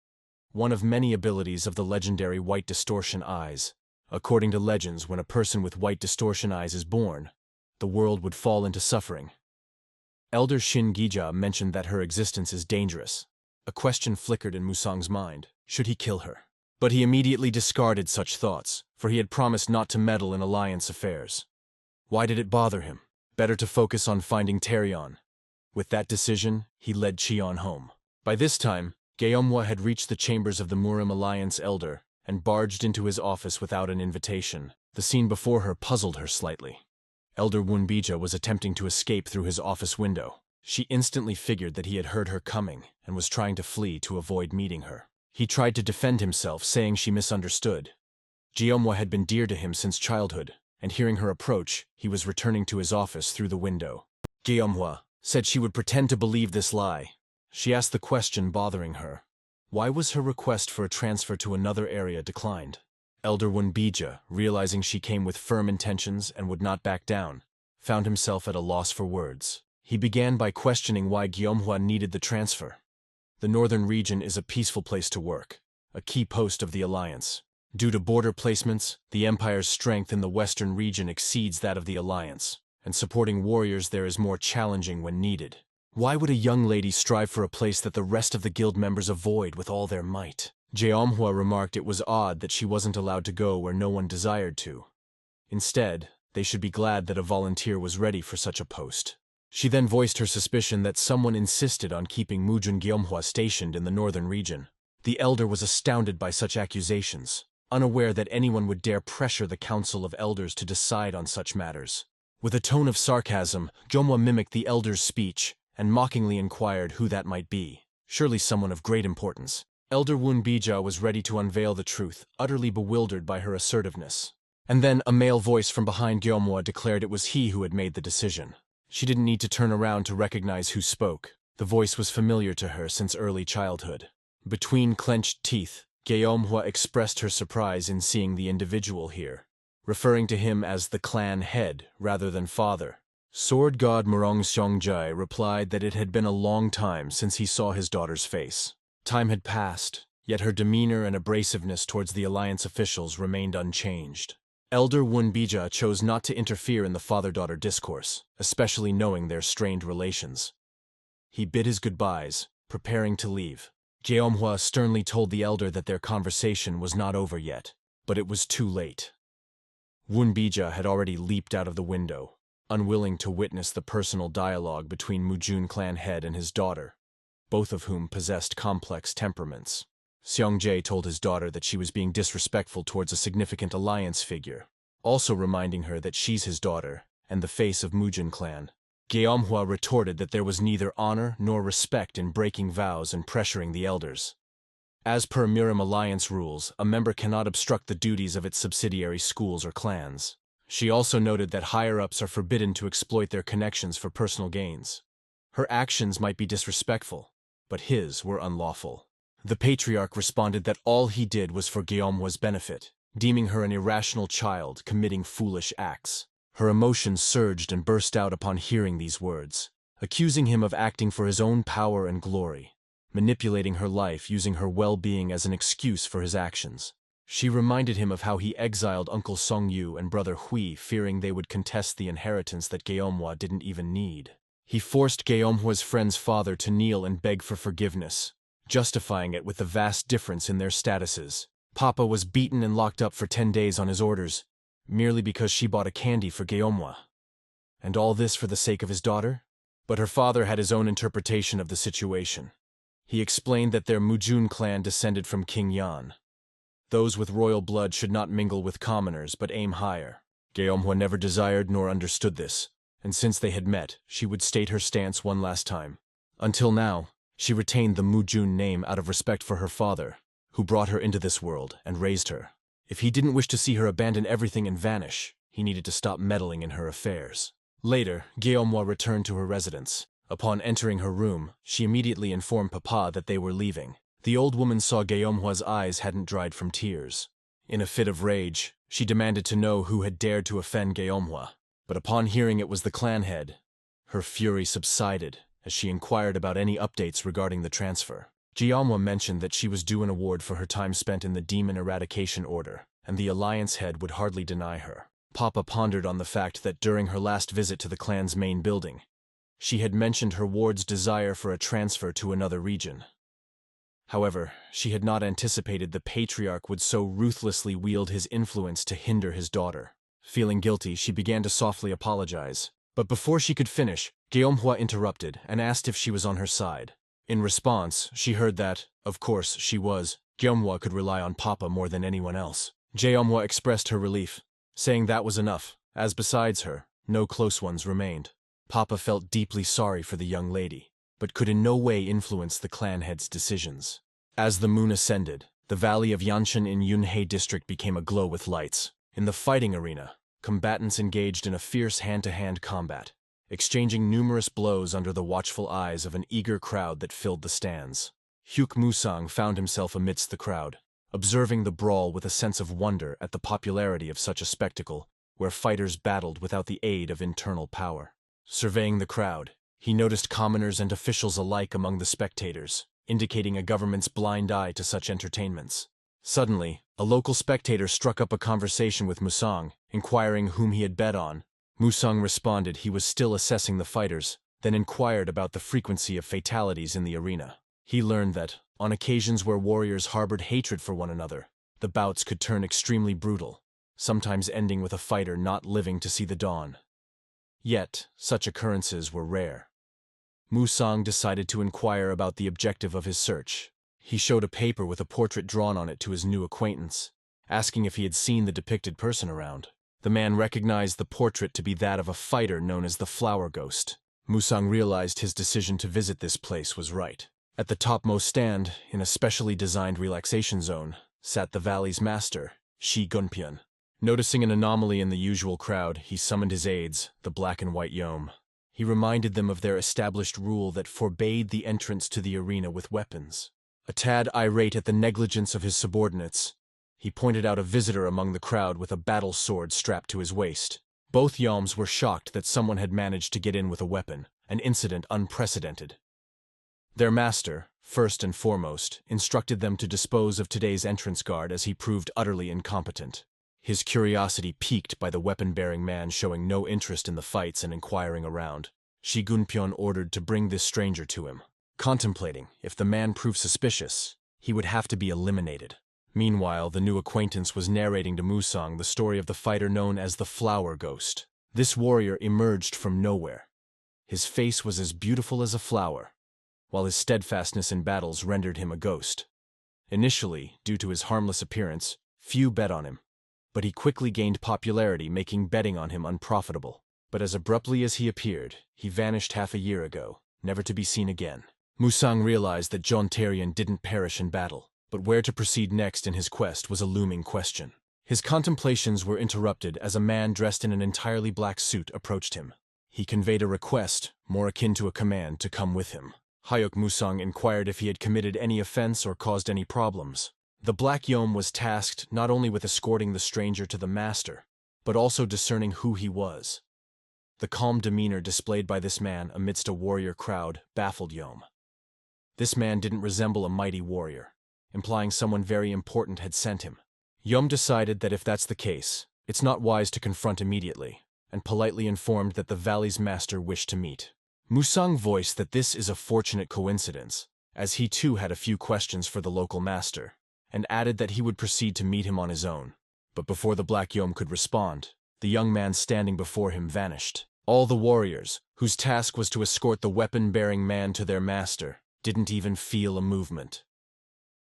One of many abilities of the legendary White Distortion Eyes. According to legends, when a person with White Distortion Eyes is born, the world would fall into suffering. Elder Shin Gija mentioned that her existence is dangerous. A question flickered in Musang's mind. Should he kill her? But he immediately discarded such thoughts, for he had promised not to meddle in Alliance affairs. Why did it bother him? Better to focus on finding Taeryeon. With that decision, he led Cheon home. By this time, Geomwa had reached the chambers of the Murim Alliance elder and barged into his office without an invitation. The scene before her puzzled her slightly. Elder Wunbija was attempting to escape through his office window. She instantly figured that he had heard her coming and was trying to flee to avoid meeting her. He tried to defend himself, saying she misunderstood. Geomwa had been dear to him since childhood, and hearing her approach, he was returning to his office through the window. Geomwa said she would pretend to believe this lie. She asked the question bothering her. Why was her request for a transfer to another area declined? Elder Wunbija, realizing she came with firm intentions and would not back down, found himself at a loss for words. He began by questioning why Geomhwa needed the transfer. The northern region is a peaceful place to work, a key post of the Alliance. Due to border placements, the Empire's strength in the western region exceeds that of the Alliance, and supporting warriors there is more challenging when needed. Why would a young lady strive for a place that the rest of the guild members avoid with all their might? Jeomhwa remarked it was odd that she wasn't allowed to go where no one desired to. Instead, they should be glad that a volunteer was ready for such a post. She then voiced her suspicion that someone insisted on keeping Mujun Geomhwa stationed in the northern region. The elder was astounded by such accusations, unaware that anyone would dare pressure the Council of Elders to decide on such matters. With a tone of sarcasm, Geomhwa mimicked the elder's speech and mockingly inquired who that might be. Surely someone of great importance. Elder Wunbija was ready to unveil the truth, utterly bewildered by her assertiveness. And then a male voice from behind Geomhwa declared it was he who had made the decision. She didn't need to turn around to recognize who spoke. The voice was familiar to her since early childhood. Between clenched teeth, Geomhwa expressed her surprise in seeing the individual here, referring to him as the clan head rather than father. Sword god Murong Seongjai replied that it had been a long time since he saw his daughter's face. Time had passed, yet her demeanor and abrasiveness towards the Alliance officials remained unchanged. Elder Wunbija chose not to interfere in the father-daughter discourse, especially knowing their strained relations. He bid his goodbyes, preparing to leave. Jeomhwa sternly told the elder that their conversation was not over yet, but it was too late. Wunbija had already leaped out of the window, unwilling to witness the personal dialogue between Mujun clan head and his daughter, both of whom possessed complex temperaments. Seongjae told his daughter that she was being disrespectful towards a significant Alliance figure, also reminding her that she's his daughter and the face of Mujun clan. Geomhwa retorted that there was neither honor nor respect in breaking vows and pressuring the elders. As per Mirim Alliance rules, a member cannot obstruct the duties of its subsidiary schools or clans. She also noted that higher-ups are forbidden to exploit their connections for personal gains. Her actions might be disrespectful, but his were unlawful. The patriarch responded that all he did was for Geomhwa's benefit. deeming her an irrational child committing foolish acts. Her emotions surged and burst out upon hearing these words, accusing him of acting for his own power and glory, manipulating her life using her well-being as an excuse for his actions. She reminded him of how he exiled Uncle Song-yu and brother Hui, fearing they would contest the inheritance that Geomhwa didn't even need. He forced Geomhwa's friend's father to kneel and beg for forgiveness, justifying it with the vast difference in their statuses. Papa was beaten and locked up for 10 days on his orders, merely because she bought a candy for Geomhwa. And all this for the sake of his daughter? But her father had his own interpretation of the situation. He explained that their Mujun clan descended from King Yan. Those with royal blood should not mingle with commoners but aim higher. Geomhwa never desired nor understood this, and since they had met, she would state her stance one last time. Until now, she retained the Mujun name out of respect for her father, who brought her into this world and raised her. If he didn't wish to see her abandon everything and vanish, he needed to stop meddling in her affairs. Later, Geomhwa returned to her residence. Upon entering her room, she immediately informed Papa that they were leaving. The old woman saw Geomhwa's eyes hadn't dried from tears. In a fit of rage, she demanded to know who had dared to offend Geomhwa. But upon hearing it was the clan head, her fury subsided as she inquired about any updates regarding the transfer. Geomhwa mentioned that she was due an award for her time spent in the Demon Eradication Order, and the Alliance head would hardly deny her. Papa pondered on the fact that during her last visit to the clan's main building, she had mentioned her ward's desire for a transfer to another region. However, she had not anticipated the patriarch would so ruthlessly wield his influence to hinder his daughter. Feeling guilty, she began to softly apologize. But before she could finish, Geomhwa interrupted and asked if she was on her side. In response, she heard that, of course, she was. Geomhwa could rely on Papa more than anyone else. Geomhwa expressed her relief, saying that was enough, as besides her, no close ones remained. Papa felt deeply sorry for the young lady, but could in no way influence the clan head's decisions. As the moon ascended, the valley of Yanshan in Yunhei district became aglow with lights. In the fighting arena, combatants engaged in a fierce hand-to-hand combat, exchanging numerous blows under the watchful eyes of an eager crowd that filled the stands. Hyuk Musang found himself amidst the crowd, observing the brawl with a sense of wonder at the popularity of such a spectacle, where fighters battled without the aid of internal power. Surveying the crowd, he noticed commoners and officials alike among the spectators, indicating a government's blind eye to such entertainments. Suddenly, a local spectator struck up a conversation with Musang, inquiring whom he had bet on. Musang responded he was still assessing the fighters, then inquired about the frequency of fatalities in the arena. He learned that, on occasions where warriors harbored hatred for one another, the bouts could turn extremely brutal, sometimes ending with a fighter not living to see the dawn. Yet, such occurrences were rare. Musang decided to inquire about the objective of his search. He showed a paper with a portrait drawn on it to his new acquaintance, asking if he had seen the depicted person around. The man recognized the portrait to be that of a fighter known as the Flower Ghost. Musang realized his decision to visit this place was right. At the topmost stand, in a specially designed relaxation zone, sat the valley's master, Shi Gunpyeon. Noticing an anomaly in the usual crowd, he summoned his aides, the black and white Yom. He reminded them of their established rule that forbade the entrance to the arena with weapons. A tad irate at the negligence of his subordinates, he pointed out a visitor among the crowd with a battle sword strapped to his waist. Both Yoms were shocked that someone had managed to get in with a weapon, an incident unprecedented. Their master, first and foremost, instructed them to dispose of today's entrance guard as he proved utterly incompetent. His curiosity piqued by the weapon-bearing man showing no interest in the fights and inquiring around. Shi Gunpyeon ordered to bring this stranger to him. Contemplating, if the man proved suspicious, he would have to be eliminated. Meanwhile, the new acquaintance was narrating to Musang the story of the fighter known as the Flower Ghost. This warrior emerged from nowhere. His face was as beautiful as a flower, while his steadfastness in battles rendered him a ghost. Initially, due to his harmless appearance, few bet on him, but he quickly gained popularity, making betting on him unprofitable. But as abruptly as he appeared, he vanished half a year ago, never to be seen again. Musang realized that John Terrian didn't perish in battle, but where to proceed next in his quest was a looming question. His contemplations were interrupted as a man dressed in an entirely black suit approached him. He conveyed a request, more akin to a command, to come with him. Hayuk Musang inquired if he had committed any offense or caused any problems. The Black Yom was tasked not only with escorting the stranger to the master, but also discerning who he was. The calm demeanor displayed by this man amidst a warrior crowd baffled Yom. This man didn't resemble a mighty warrior, implying someone very important had sent him. Yom decided that if that's the case, it's not wise to confront immediately, and politely informed that the valley's master wished to meet. Musang voiced that this is a fortunate coincidence, as he too had a few questions for the local master, and added that he would proceed to meet him on his own. But before the Black Yom could respond, the young man standing before him vanished. All the warriors, whose task was to escort the weapon-bearing man to their master, didn't even feel a movement.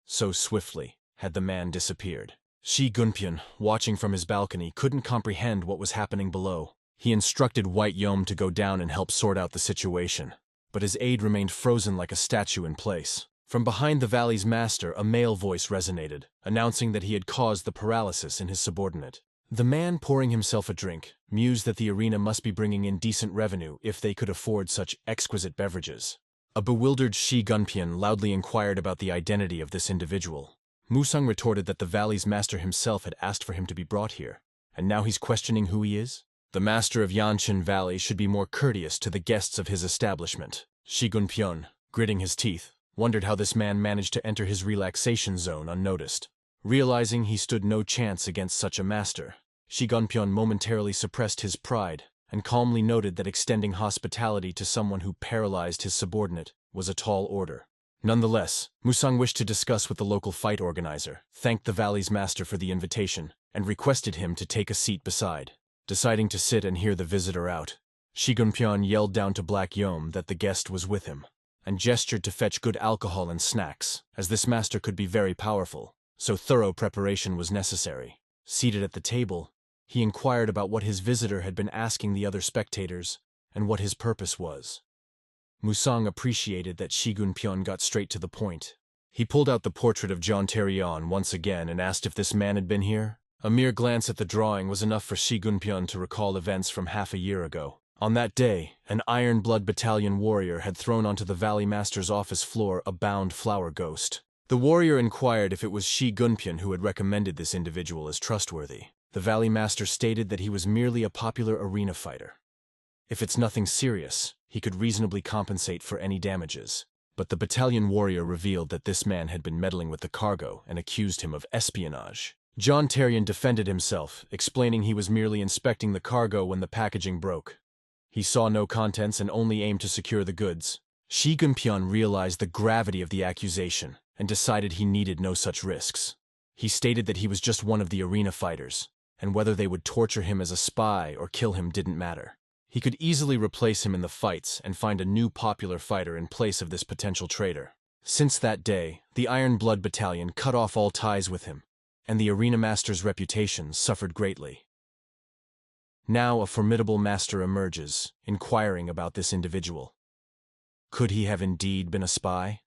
So swiftly had the man disappeared. Shi Gunpyeon, watching from his balcony, couldn't comprehend what was happening below. He instructed White Yom to go down and help sort out the situation, but his aide remained frozen like a statue in place. From behind the valley's master, a male voice resonated, announcing that he had caused the paralysis in his subordinate. The man, pouring himself a drink, mused that the arena must be bringing in decent revenue if they could afford such exquisite beverages. A bewildered Shi Gunpyeon loudly inquired about the identity of this individual. Musang retorted that the valley's master himself had asked for him to be brought here, and now he's questioning who he is? The master of Yanshin Valley should be more courteous to the guests of his establishment. Shi Gunpyeon, gritting his teeth, wondered how this man managed to enter his relaxation zone unnoticed. Realizing he stood no chance against such a master, Shi Gunpyeon momentarily suppressed his pride and calmly noted that extending hospitality to someone who paralyzed his subordinate was a tall order. Nonetheless, Musang wished to discuss with the local fight organizer, thanked the valley's master for the invitation, and requested him to take a seat beside. Deciding to sit and hear the visitor out, Shi Gunpyeon yelled down to Black Yom that the guest was with him, and gestured to fetch good alcohol and snacks, as this master could be very powerful, so thorough preparation was necessary. Seated at the table, he inquired about what his visitor had been asking the other spectators, and what his purpose was. Musang appreciated that Shi Gunpyeon got straight to the point. He pulled out the portrait of John Terrion once again and asked if this man had been here. A mere glance at the drawing was enough for Shi Gunpyeon to recall events from half a year ago. On that day, an Iron Blood Battalion warrior had thrown onto the Valley Master's office floor a bound flower ghost. The warrior inquired if it was Shi Gunpyeon who had recommended this individual as trustworthy. The Valley Master stated that he was merely a popular arena fighter. If it's nothing serious, he could reasonably compensate for any damages. But the battalion warrior revealed that this man had been meddling with the cargo and accused him of espionage. John Terrion defended himself, explaining he was merely inspecting the cargo when the packaging broke. He saw no contents and only aimed to secure the goods. Shi Gunpyeon realized the gravity of the accusation and decided he needed no such risks. He stated that he was just one of the arena fighters, and whether they would torture him as a spy or kill him didn't matter. He could easily replace him in the fights and find a new popular fighter in place of this potential traitor. Since that day, the Iron Blood Battalion cut off all ties with him, and the arena master's reputation suffered greatly. Now a formidable master emerges, inquiring about this individual. Could he have indeed been a spy?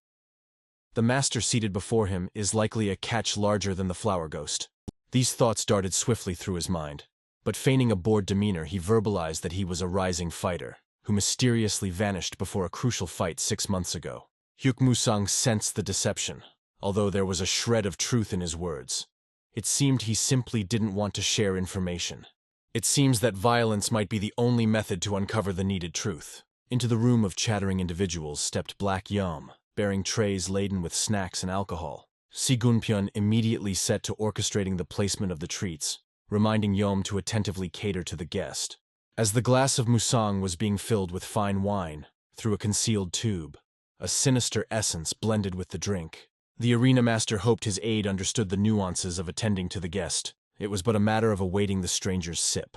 The master seated before him is likely a catch larger than the flower ghost. These thoughts darted swiftly through his mind, but feigning a bored demeanor, he verbalized that he was a rising fighter, who mysteriously vanished before a crucial fight 6 months ago. Hyuk Musang sensed the deception, although there was a shred of truth in his words. It seemed he simply didn't want to share information. It seems that violence might be the only method to uncover the needed truth. Into the room of chattering individuals stepped Black Yom, bearing trays laden with snacks and alcohol. Shi Gunpyeon immediately set to orchestrating the placement of the treats, reminding Yom to attentively cater to the guest. As the glass of Musang was being filled with fine wine, through a concealed tube, a sinister essence blended with the drink. The arena master hoped his aide understood the nuances of attending to the guest. It was but a matter of awaiting the stranger's sip.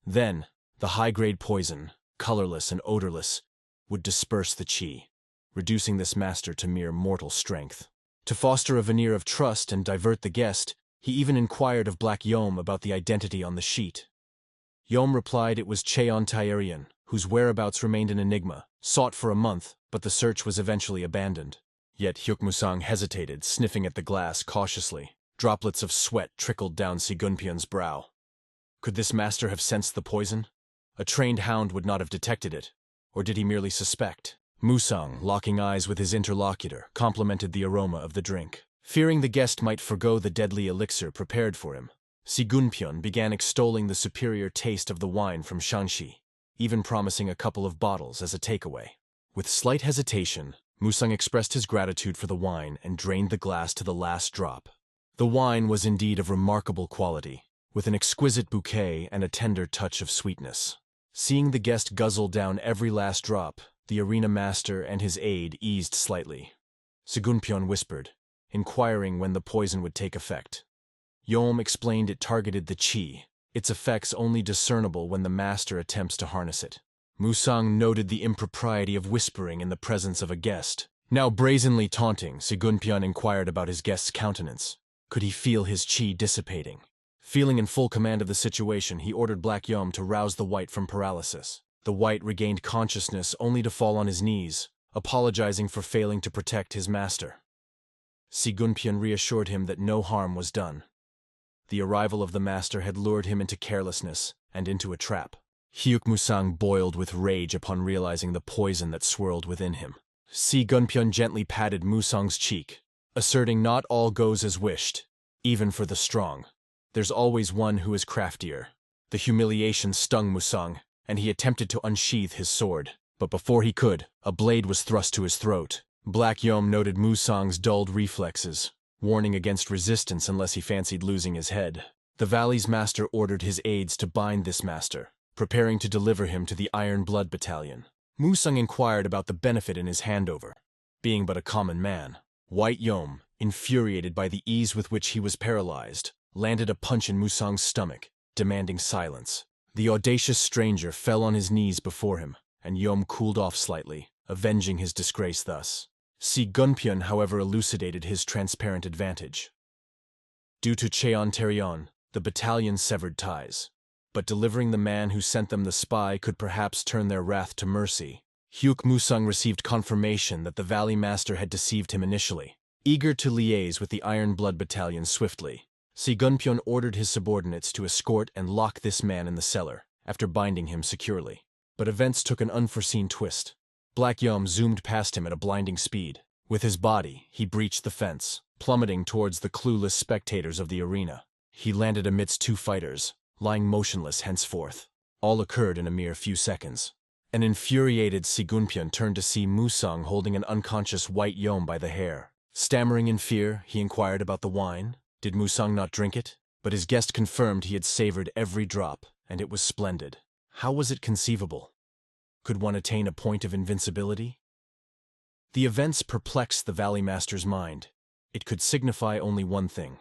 Then, the high-grade poison, colorless and odorless, would disperse the qi, reducing this master to mere mortal strength. To foster a veneer of trust and divert the guest, he even inquired of Black Yom about the identity on the sheet. Yom replied it was Cheon Taerian, whose whereabouts remained an enigma, sought for a month, but the search was eventually abandoned. Yet Hyuk Musang hesitated, sniffing at the glass cautiously. Droplets of sweat trickled down Shi Gunpyeon's brow. Could this master have sensed the poison? A trained hound would not have detected it. Or did he merely suspect? Musang, locking eyes with his interlocutor, complimented the aroma of the drink. Fearing the guest might forgo the deadly elixir prepared for him, Si Gunpyeon began extolling the superior taste of the wine from Shanxi, even promising a couple of bottles as a takeaway. With slight hesitation, Musang expressed his gratitude for the wine and drained the glass to the last drop. The wine was indeed of remarkable quality, with an exquisite bouquet and a tender touch of sweetness. Seeing the guest guzzle down every last drop, the arena master and his aide eased slightly. Segunpyeon whispered, inquiring when the poison would take effect. Yom explained it targeted the qi, its effects only discernible when the master attempts to harness it. Musang noted the impropriety of whispering in the presence of a guest. Now brazenly taunting, Segunpyeon inquired about his guest's countenance. Could he feel his qi dissipating? Feeling in full command of the situation, he ordered Black Yom to rouse the white from paralysis. The white regained consciousness only to fall on his knees, apologizing for failing to protect his master. Segunpyeon reassured him that no harm was done. The arrival of the master had lured him into carelessness and into a trap. Hyuk Musang boiled with rage upon realizing the poison that swirled within him. Segunpyeon gently patted Musang's cheek, asserting not all goes as wished, even for the strong. There's always one who is craftier. The humiliation stung Musang, and he attempted to unsheath his sword. But before he could, a blade was thrust to his throat. Black Yom noted Musang's dulled reflexes, warning against resistance unless he fancied losing his head. The valley's master ordered his aides to bind this master, preparing to deliver him to the Iron Blood Battalion. Musang inquired about the benefit in his handover. Being but a common man, White Yom, infuriated by the ease with which he was paralyzed, landed a punch in Musang's stomach, demanding silence. The audacious stranger fell on his knees before him, and Yom cooled off slightly, avenging his disgrace thus. Segunpyeon, however, elucidated his transparent advantage. Due to Cheon Terion, the battalion severed ties, but delivering the man who sent them the spy could perhaps turn their wrath to mercy. Hyuk Musang received confirmation that the Valley Master had deceived him initially. Eager to liaise with the Iron Blood Battalion swiftly, Segunpyeon ordered his subordinates to escort and lock this man in the cellar, after binding him securely. But events took an unforeseen twist. Black Yom zoomed past him at a blinding speed. With his body, he breached the fence, plummeting towards the clueless spectators of the arena. He landed amidst two fighters, lying motionless henceforth. All occurred in a mere few seconds. An infuriated Segunpyeon turned to see Musang holding an unconscious White Yom by the hair. Stammering in fear, he inquired about the wine. Did Musang not drink it? But his guest confirmed he had savored every drop, and it was splendid. How was it conceivable? Could one attain a point of invincibility? The events perplexed the Valley Master's mind. It could signify only one thing.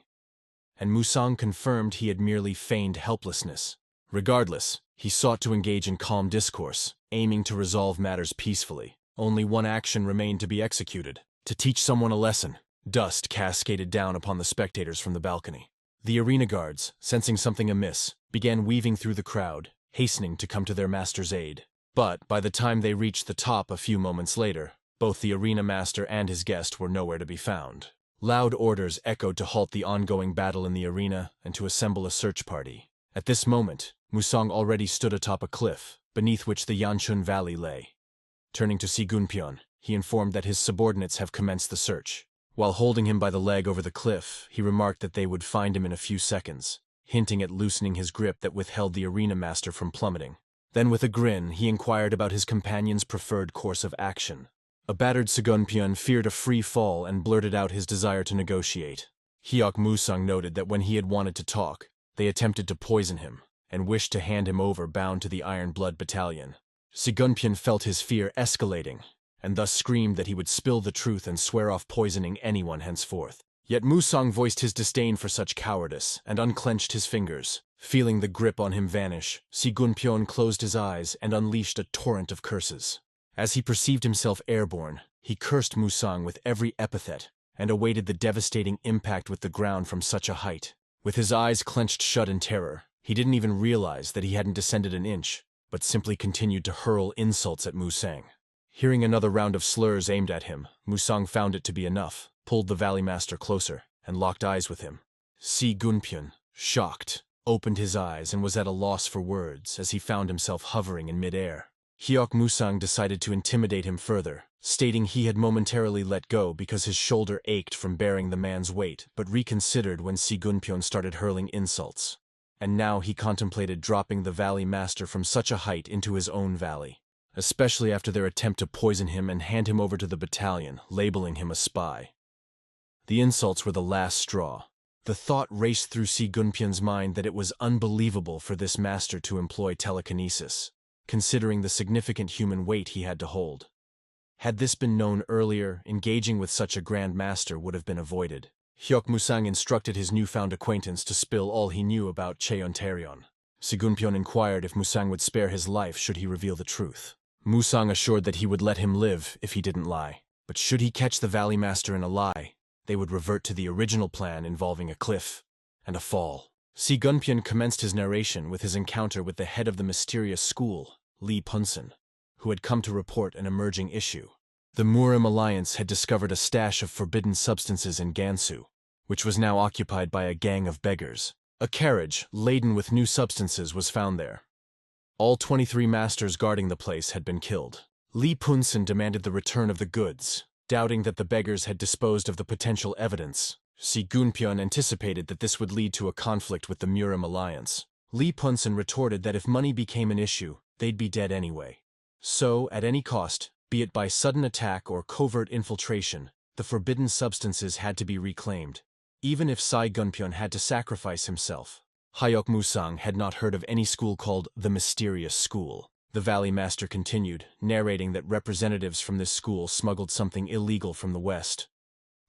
And Musang confirmed he had merely feigned helplessness. Regardless, he sought to engage in calm discourse, aiming to resolve matters peacefully. Only one action remained to be executed: to teach someone a lesson. Dust cascaded down upon the spectators from the balcony. The arena guards, sensing something amiss, began weaving through the crowd, hastening to come to their master's aid. But by the time they reached the top a few moments later, both the arena master and his guest were nowhere to be found. Loud orders echoed to halt the ongoing battle in the arena and to assemble a search party. At this moment, Musang already stood atop a cliff, beneath which the Yanchun Valley lay. Turning to Segunpyeon, he informed that his subordinates have commenced the search. While holding him by the leg over the cliff, he remarked that they would find him in a few seconds, hinting at loosening his grip that withheld the arena master from plummeting. Then with a grin, he inquired about his companion's preferred course of action. A battered Segunpyeon feared a free fall and blurted out his desire to negotiate. Hyuk Musang noted that when he had wanted to talk, they attempted to poison him, and wished to hand him over bound to the Iron Blood Battalion. Segunpyeon felt his fear escalating, and thus screamed that he would spill the truth and swear off poisoning anyone henceforth. Yet Musang voiced his disdain for such cowardice and unclenched his fingers. Feeling the grip on him vanish, Segunpyeon closed his eyes and unleashed a torrent of curses. As he perceived himself airborne, he cursed Musang with every epithet and awaited the devastating impact with the ground from such a height. With his eyes clenched shut in terror, he didn't even realize that he hadn't descended an inch, but simply continued to hurl insults at Musang. Hearing another round of slurs aimed at him, Musang found it to be enough, pulled the Valley Master closer, and locked eyes with him. Segunpyeon, shocked, opened his eyes and was at a loss for words as he found himself hovering in midair. Hyok Musang decided to intimidate him further, stating he had momentarily let go because his shoulder ached from bearing the man's weight, but reconsidered when Si Gunpyeon started hurling insults. And now he contemplated dropping the valley master from such a height into his own valley, especially after their attempt to poison him and hand him over to the battalion, labeling him a spy. The insults were the last straw. The thought raced through Si Gunpyeon's mind that it was unbelievable for this master to employ telekinesis, considering the significant human weight he had to hold. Had this been known earlier, engaging with such a grand master would have been avoided. Hyok Musang instructed his newfound acquaintance to spill all he knew about Cheontaereon. Si Gunpyeon inquired if Musang would spare his life should he reveal the truth. Musang assured that he would let him live if he didn't lie. But should he catch the valley master in a lie, they would revert to the original plan involving a cliff and a fall. Si Gunpyeon commenced his narration with his encounter with the head of the mysterious school, Lee Punsen, who had come to report an emerging issue. The Murim Alliance had discovered a stash of forbidden substances in Gansu, which was now occupied by a gang of beggars. A carriage laden with new substances was found there. All 23 masters guarding the place had been killed. Lee Punsen demanded the return of the goods, doubting that the beggars had disposed of the potential evidence. Si Gunpyeon anticipated that this would lead to a conflict with the Murim Alliance. Lee Punsen retorted that if money became an issue, they'd be dead anyway. So, at any cost, be it by sudden attack or covert infiltration, the forbidden substances had to be reclaimed, even if Si Gunpyeon had to sacrifice himself. Hyok Musang had not heard of any school called the Mysterious School. The Valley Master continued, narrating that representatives from this school smuggled something illegal from the West.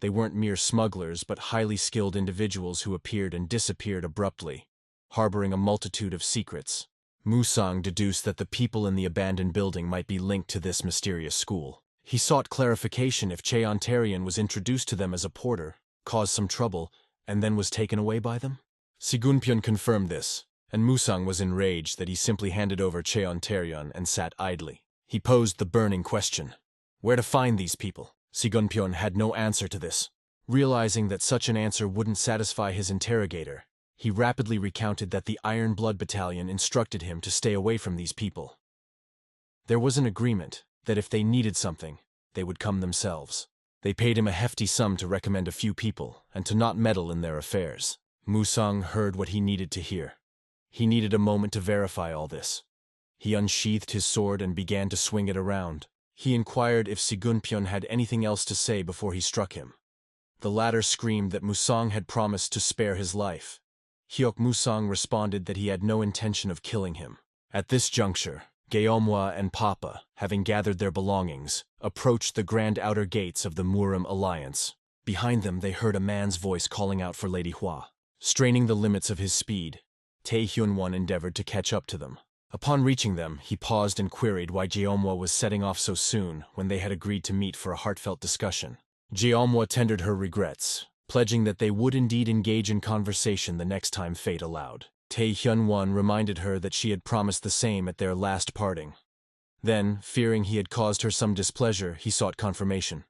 They weren't mere smugglers, but highly skilled individuals who appeared and disappeared abruptly, harboring a multitude of secrets. Musang deduced that the people in the abandoned building might be linked to this mysterious school. He sought clarification if Cheontaereon was introduced to them as a porter, caused some trouble, and then was taken away by them. Si Gunpyeon confirmed this, and Musang was enraged that he simply handed over Cheontaereon and sat idly. He posed the burning question: where to find these people? Si Gunpyeon had no answer to this. Realizing that such an answer wouldn't satisfy his interrogator, he rapidly recounted that the Iron Blood Battalion instructed him to stay away from these people. There was an agreement that if they needed something, they would come themselves. They paid him a hefty sum to recommend a few people and to not meddle in their affairs. Musang heard what he needed to hear. He needed a moment to verify all this. He unsheathed his sword and began to swing it around. He inquired if Si Gunpyeon had anything else to say before he struck him. The latter screamed that Musang had promised to spare his life. Hyok Musang responded that he had no intention of killing him. At this juncture, Geomwa and Papa, having gathered their belongings, approached the grand outer gates of the Murim Alliance. Behind them they heard a man's voice calling out for Lady Hua. Straining the limits of his speed, Tae Hyun-won endeavored to catch up to them. Upon reaching them, he paused and queried why Jeomwa was setting off so soon when they had agreed to meet for a heartfelt discussion. Jeomwa tendered her regrets, pledging that they would indeed engage in conversation the next time fate allowed. Tae Hyun-won reminded her that she had promised the same at their last parting. Then, fearing he had caused her some displeasure, he sought confirmation.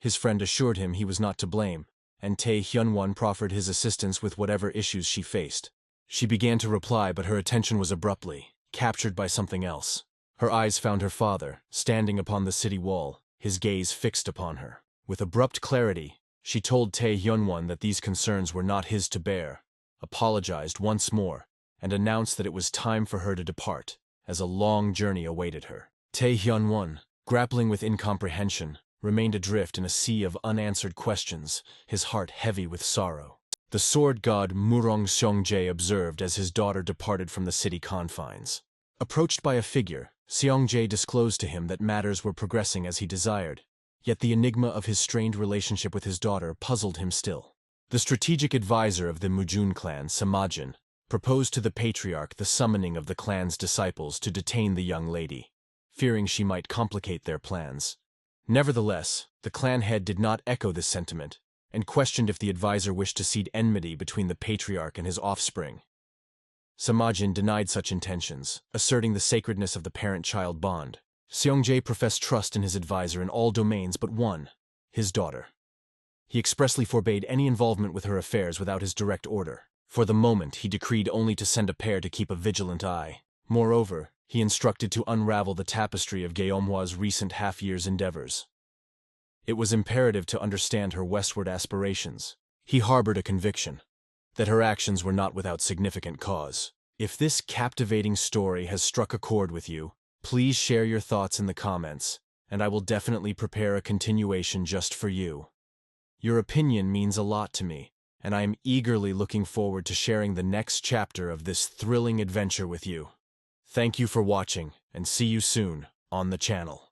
His friend assured him he was not to blame, and Tae Hyun-won proffered his assistance with whatever issues she faced. She began to reply, but her attention was abruptly captured by something else. Her eyes found her father, standing upon the city wall, his gaze fixed upon her. With abrupt clarity, she told Tae Hyun-won that these concerns were not his to bear, apologized once more, and announced that it was time for her to depart, as a long journey awaited her. Tae Hyun-won, grappling with incomprehension, remained adrift in a sea of unanswered questions, his heart heavy with sorrow. The sword god Murong Seongjae observed as his daughter departed from the city confines. Approached by a figure, Seongjae disclosed to him that matters were progressing as he desired, yet the enigma of his strained relationship with his daughter puzzled him still. The strategic advisor of the Mujun clan, Samajin, proposed to the patriarch the summoning of the clan's disciples to detain the young lady, fearing she might complicate their plans. Nevertheless, the clan head did not echo this sentiment, and questioned if the advisor wished to seed enmity between the patriarch and his offspring. Samajin denied such intentions, asserting the sacredness of the parent-child bond. Seongjae professed trust in his advisor in all domains but one, his daughter. He expressly forbade any involvement with her affairs without his direct order. For the moment, he decreed only to send a pair to keep a vigilant eye. Moreover, he instructed to unravel the tapestry of Guillaume's recent half-year's endeavors. It was imperative to understand her westward aspirations. He harbored a conviction that her actions were not without significant cause. If this captivating story has struck a chord with you, please share your thoughts in the comments, and I will definitely prepare a continuation just for you. Your opinion means a lot to me, and I am eagerly looking forward to sharing the next chapter of this thrilling adventure with you. Thank you for watching, and see you soon on the channel.